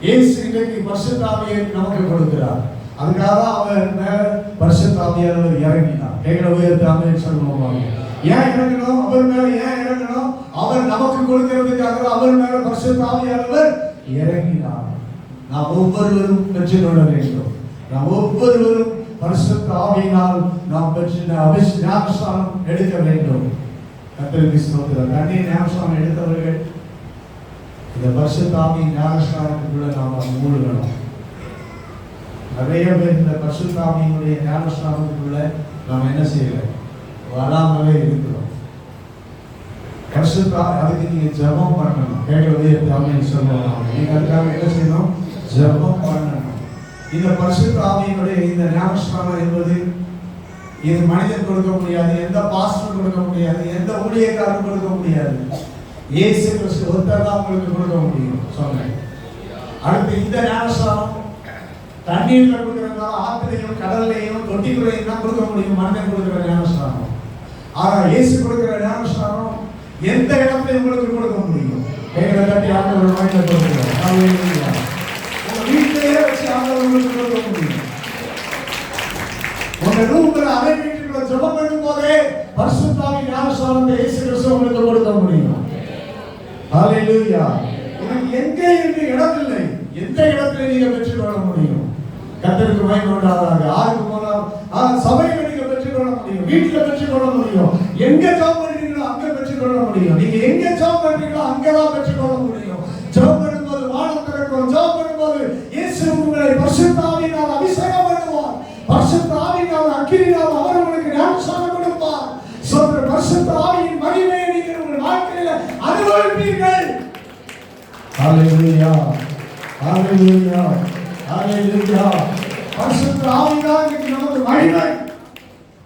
இயேசு இன்றைக்கு பரிசுத்த ஆவியை நமக்கு கொடுக்கிறார். அதுக்காக அவர் மேல பரிசுத்த ஆவியானவர் இறங்கினார். கைகளை உயர்த்தி ஆமென் சொல்லுவோம். ஏன் இறங்கணும்? அவர் மேல ஏன் இறங்கணும்? அவர் நமக்கு கொடுக்கிறதுக்காக அவர் மேல பரிசுத்த ஆவியானவர் இறங்கினார். நாம் ஒவ்வொருவரும் பெற்றுக்கொள்ள வேண்டும். நாம் ஒவ்வொருவரும் பரிசுத்த ஆவியினால் நாம் பெற்ற ஞானஸ்நானம் எடுக்க வேண்டும். கர்த்தருக்கு ஸ்தோத்திரம். தண்ணீர் ஞானஸ்நானம் எடுத்தவர்கள் இந்த பரிசுத்த ஆவியின் ஞானஸ்நானத்துக்குள்ள நாம மூழ்கணும். நிறைய பேர் இந்த பரிசுத்த ஆவியினுடைய ஞானஸ்நானத்துக்குள்ள நாம் என்ன செய்யல, வராமலே இருக்கிறோம். பரிசுத்த அதுக்கு நீங்க ஜெபம் பண்ணணும். கேட்கவே ஆவின்னு சொல்லுவாங்க. நீங்க அதுக்காக என்ன செய்யணும்? ஜெபம் பண்ணணும். இந்த பரிசுத்த ஆவியினுடைய இந்த ஞானஸ்நானம் என்பது இது மனிதன் கொடுக்க முடியாது, எந்த பாஸ்டர் கொடுக்க முடியாது, எந்த ஊழியக்காரரும் கொடுக்க முடியாது. இயேசு கிறிஸ்து ஒருத்தர் தான் உங்களுக்கு கொடுக்க முடியும் சொன்னேன். அடுத்து இந்த ஞானஸ்நானம் தண்ணீர்ல கொடுக்கறதுனால ஆற்றிலையும் கடல்லையும் தொட்டிக்குள்ளையும் தான் கொடுக்க முடியும் மனிதன் கொடுக்கிற ஞானஸ்நானம். ஆனா இயேசு கொடுக்கிற ஞானஸ்நானம் எந்த இடத்துல உங்களுக்கு கொடுக்க முடியும்? கைகளை தட்டி ஆண்டவர் வாயில கொடுக்கிறார். உங்க வீட்டிலேயே வச்சு ஆண்டவர் உங்களுக்கு கொடுக்க முடியும். உங்க ரூம்ல அறை வீட்டுக்குள்ள ஜெபம் பண்ணும் போதே பரிசுத்த ஆவியின் ஞானஸ்நானத்தை இயேசு கிறிஸ்து உங்களுக்கு கொடுக்க முடியும். ஹalleluya. இது எங்கே என்று இடம் இல்லை. எந்த இடத்துல நீங்க பெற்றுக்கொள்ள முடியும்? கர்த்தருக்கு மகிமை உண்டாவதாக. ஆருக்கு போனால் சபையில நீங்க பெற்றுக்கொள்ள முடியும், வீட்டில் பெற்றுக்கொள்ள முடியும். எங்க ஜெபம் பண்றீங்களோ அங்க பெற்றுக்கொள்ள முடியும். நீங்க எங்க ஜெபம் பண்றீங்களோ அங்கதான் பெற்றுக்கொள்ள முடியும். ஜெபம் பண்ணும்போது வானம் திறக்கும். ஜெபம் பண்ணும்போது இயேசு உங்களை பரிசுத்த ஆவியினால் அபிஷேகம் பண்ணுவார். பரிசுத்த ஆவியினால் அக்கினியால் அவர் உங்களுக்கு ஞானஸ்நானம் கொடுப்பார். சொல்ற பரிசுத்த ஆவியின் மகிமையை நீங்கள் உங்கள் வாழ்க்கையில அனுபவிப்பீர்கள். ஹalleluya, ஹalleluya, ஹalleluya. பரிசுத்த ஆவியினால் நமக்கு மகிமை.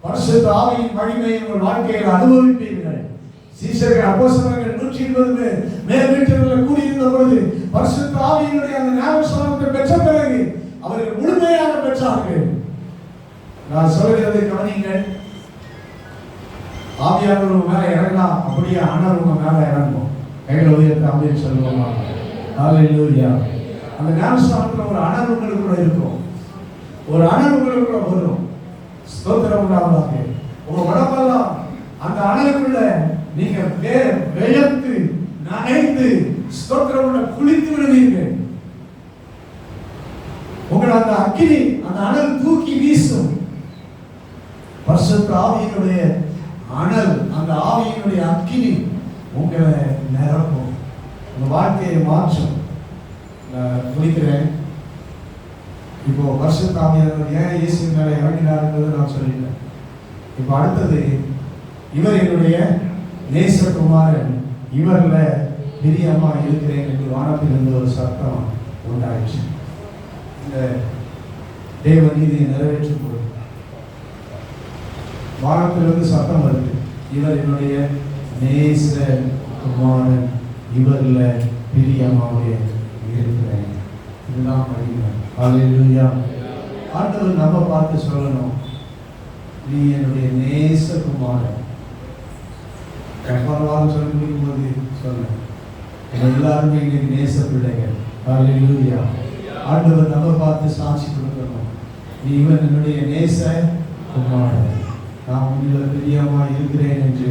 பரிசுத்த ஆவியின் மகிமையை உங்கள் வாழ்க்கையில் அனுபவிப்பீர்கள். சீஷர்கள் அப்போஸ்தலர்கள் 120 பேர் மேல் வீட்டில் கூடியிருந்த பொழுது பரிசுத்த ஆவியினுடைய அந்த ஞானஸ்நானத்தை பெற்ற பிறகு அவர்கள் முழுமையாக பெற்றார்கள். நான் சொல்கிறதை கவனிங்கள். ஆவியானவர் உங்க மேல இறங்கினா அப்படியே அனல் உங்க மேல இறங்கும். கைகளை உயர்த்தி ஆமென் சொல்லுவோமா? ஹalleluya. அந்த ஞானஸ்நானத்துல ஒரு அனல் உங்களுக்குள்ள இருக்கும். ஒரு அனல் உங்களுக்குள்ள வரும். ஸ்தோத்திரம் உண்டாவதாக. உங்க உடம்பெல்லாம் அந்த அனலுக்குள்ள நீங்க வேயத்து நனைந்து ஸ்தோத்திரம் குளித்து விடுவீர்கள். உங்களை அந்த அக்கினி அந்த அனல் தூக்கி வீசும். பரிசுத்த ஆவியினுடைய அனல், அந்த ஆவியினுடைய அக்கினி உங்களை நிரப்பும், உங்க வாழ்க்கையை மாற்றும். குளிக்கிறேன். இப்போ பரிசுத்த ஆவியானவர் ஏன் இயேசு மேலே இறங்கினார் என்பதை நான் சொல்லிட்டேன். இப்போ அடுத்தது, இவர் என்னுடைய நேசகுமாரன், இவர்ல பிரியமா இருக்கிறேன் என்று வானத்திலிருந்து ஒரு சத்தம் உண்டாயிற்று. இந்த தேவ நீதியை நிறைவேற்றும் போது வானத்திலிருந்து சத்தம் வருது. இவர் என்னுடைய நேச குமாரன், இவர்ல பிரியமாக இருக்கிறேன். இதுதான் மகிமை. ஹalleluya. ஆண்டவர் நம்ம பார்த்து சொல்லணும், நீ என்னுடைய நேச குமாரன். கற்பனவாதம் சொல்லி முடிக்கும்போது சொல்ல எல்லாருமே இன்னைக்கு நேச பிள்ளைகள். ஹalleluya. ஆண்டவர் நம்ம பார்த்து சாட்சி கொடுக்கணும், நீ இவன் என்னுடைய நேச குமாரன், நான் உன்னில் பிரியமா இருக்கிறேன் என்று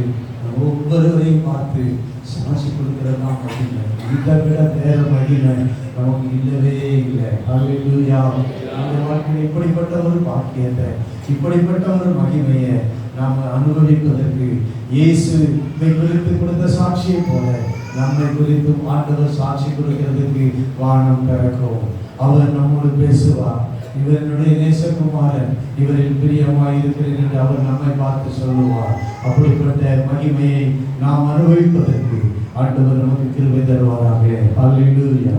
ஒவ்வொருவரையும் பார்த்து சாட்சி கொடுக்கிறதா மகிமை. இதை விட வேற மகிமை நமக்கு இல்லவே இல்லை. ஹalleluya. அந்த வாழ்க்கையில் இப்படிப்பட்ட ஒரு பாக்கியத்தை, இப்படிப்பட்ட ஒரு மகிமையை நாம் அனுபவிப்பதற்கு இயேசு குறித்து கொடுத்த சாட்சியை போல நம்மை குறித்து ஆண்டவர் சாட்சி கொடுக்கிறதுக்கு வானம் திறக்கும். அவர் நம்மோடு பேசுவார். இவர் என்னுடைய நேசகுமாரன், இவரில் பிரியமாய் இருக்கிறேன் என்று அவர் நம்மை பார்த்து சொல்லுவார். அப்படிப்பட்ட மகிமையை நாம் அனுபவிப்பதற்கு ஆண்டவர் நமக்கு கிருபை தருவாராக. ஹalleluya.